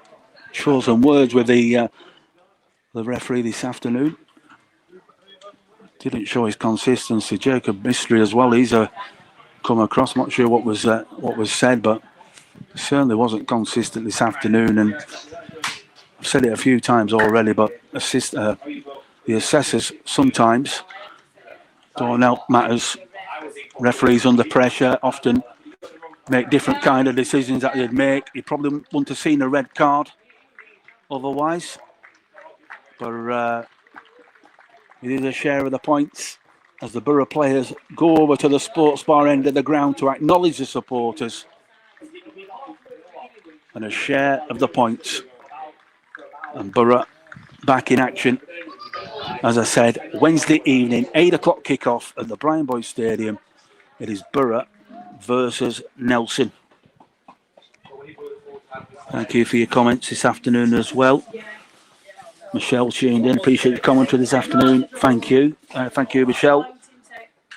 chosen words with the referee this afternoon. Didn't show his consistency. Jacob Mystery as well. He's come across. I'm not sure what was said, but certainly wasn't consistent this afternoon. And I've said it a few times already, but the assessors sometimes don't help matters. Referees under pressure often make different kind of decisions that they'd make. You probably wouldn't have seen a red card otherwise. But it is a share of the points as the Borough players go over to the sports bar end of the ground to acknowledge the supporters. And a share of the points. And Borough back in action. As I said, Wednesday evening, 8 o'clock kickoff at the Brian Boys Stadium. It is Borough versus Nelson. Thank you for your comments this afternoon as well. Michelle tuned in. Appreciate your commentary this afternoon. Thank you. Thank you, Michelle.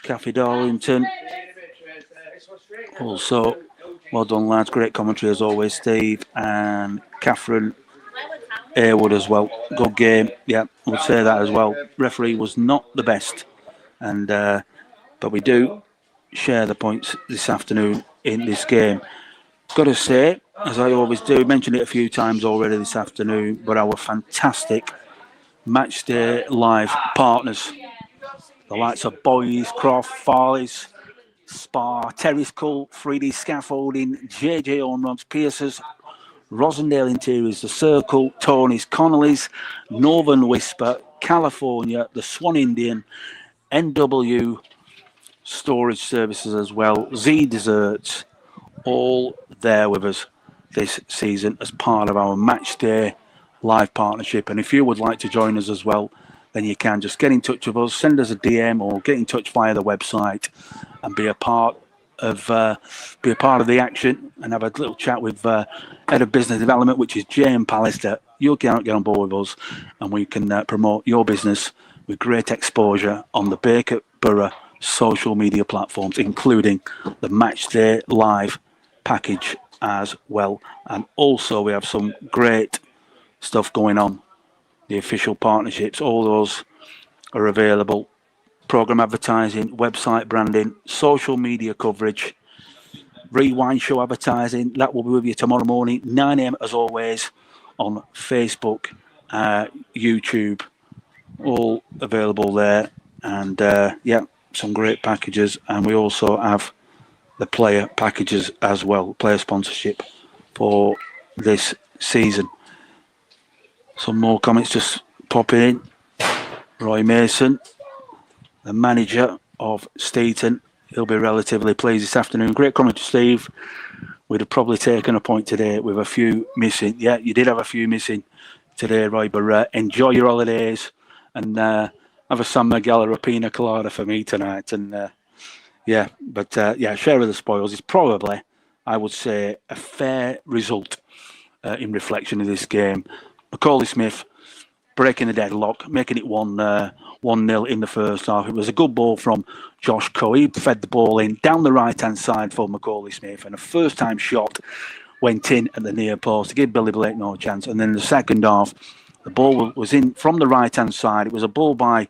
Kathy Darlington. Also, well done, lads. Great commentary as always, Steve. And Catherine Airwood as well. Good game. Yeah, I would say that as well. Referee was not the best. And but we do share the points this afternoon in this game. Got to say, as I always do, mentioned it a few times already this afternoon, but our fantastic Matchday Live partners, the likes of Boys, Croft, Farley's, Spar, Terry's Cult, 3D Scaffolding, JJ Onrods, Pierce's, Rosendale Interiors, The Circle, Tony's, Connolly's, Northern Whisper, California, The Swan Indian, NW Storage Services as well, Z Desserts, all there with us this season as part of our Matchday Live partnership. And if you would like to join us as well, then you can just get in touch with us, send us a DM or get in touch via the website and be a part of the action and have a little chat with Head of Business Development, which is Jane Pallister. You'll get on board with us and we can promote your business with great exposure on the Bacup Borough social media platforms, including the Matchday Live package as well. And also we have some great stuff going on. The official partnerships, all those are available. Program advertising, website branding, social media coverage, Rewind show advertising. That will be with you tomorrow morning, 9 a.m. as always, on Facebook, YouTube, all available there. And yeah, some great packages. And we also have the player packages as well, player sponsorship for this season. Some more comments just popping in. Roy Mason, the manager, of Steeton. He'll be relatively pleased this afternoon. Great coming to Steve. We'd have probably taken a point today with a few missing. Yeah, you did have a few missing today, Roy, but enjoy your holidays and have a San Miguel or a pina colada for me tonight. And share of the spoils is probably, I would say, a fair result in reflection of this game. Macaulay Smith breaking the deadlock, making it 1-0 in the first half. It was a good ball from Josh Coe. He fed the ball in down the right-hand side for Macaulay Smith, and a first-time shot went in at the near post to give Billy Blake no chance. And then the second half, the ball was in from the right-hand side. It was a ball by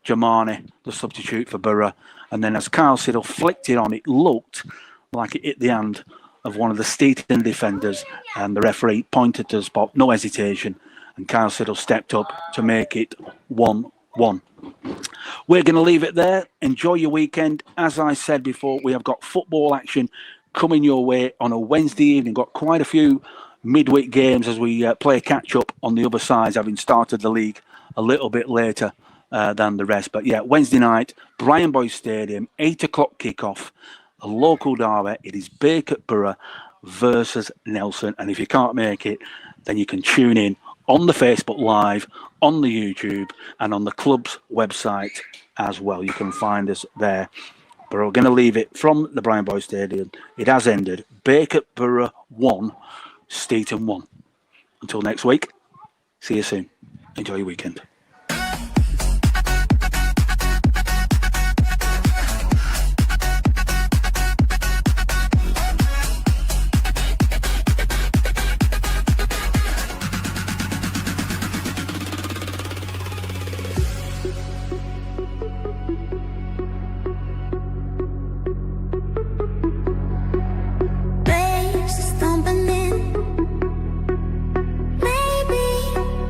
Jamani, the substitute for Borough. And then as Kyle Siddle flicked it on, it looked like it hit the hand of one of the Steeton defenders, and the referee pointed to the spot, no hesitation, and Kyle Siddle stepped up to make it 1-1. We're going to leave it there. Enjoy your weekend. As I said before, we have got football action coming your way on a Wednesday evening. Got quite a few midweek games as we play catch-up on the other sides, having started the league a little bit later than the rest. But yeah, Wednesday night, Brian Boys Stadium, 8 o'clock kickoff, a local derby. It is Bacup Borough versus Nelson. And if you can't make it, then you can tune in on the Facebook Live, on the YouTube, and on the club's website as well. You can find us there. But we're going to leave it from the Brian Boys Stadium. It has ended. Bacup Borough 1, Steeton 1. Until next week, see you soon. Enjoy your weekend.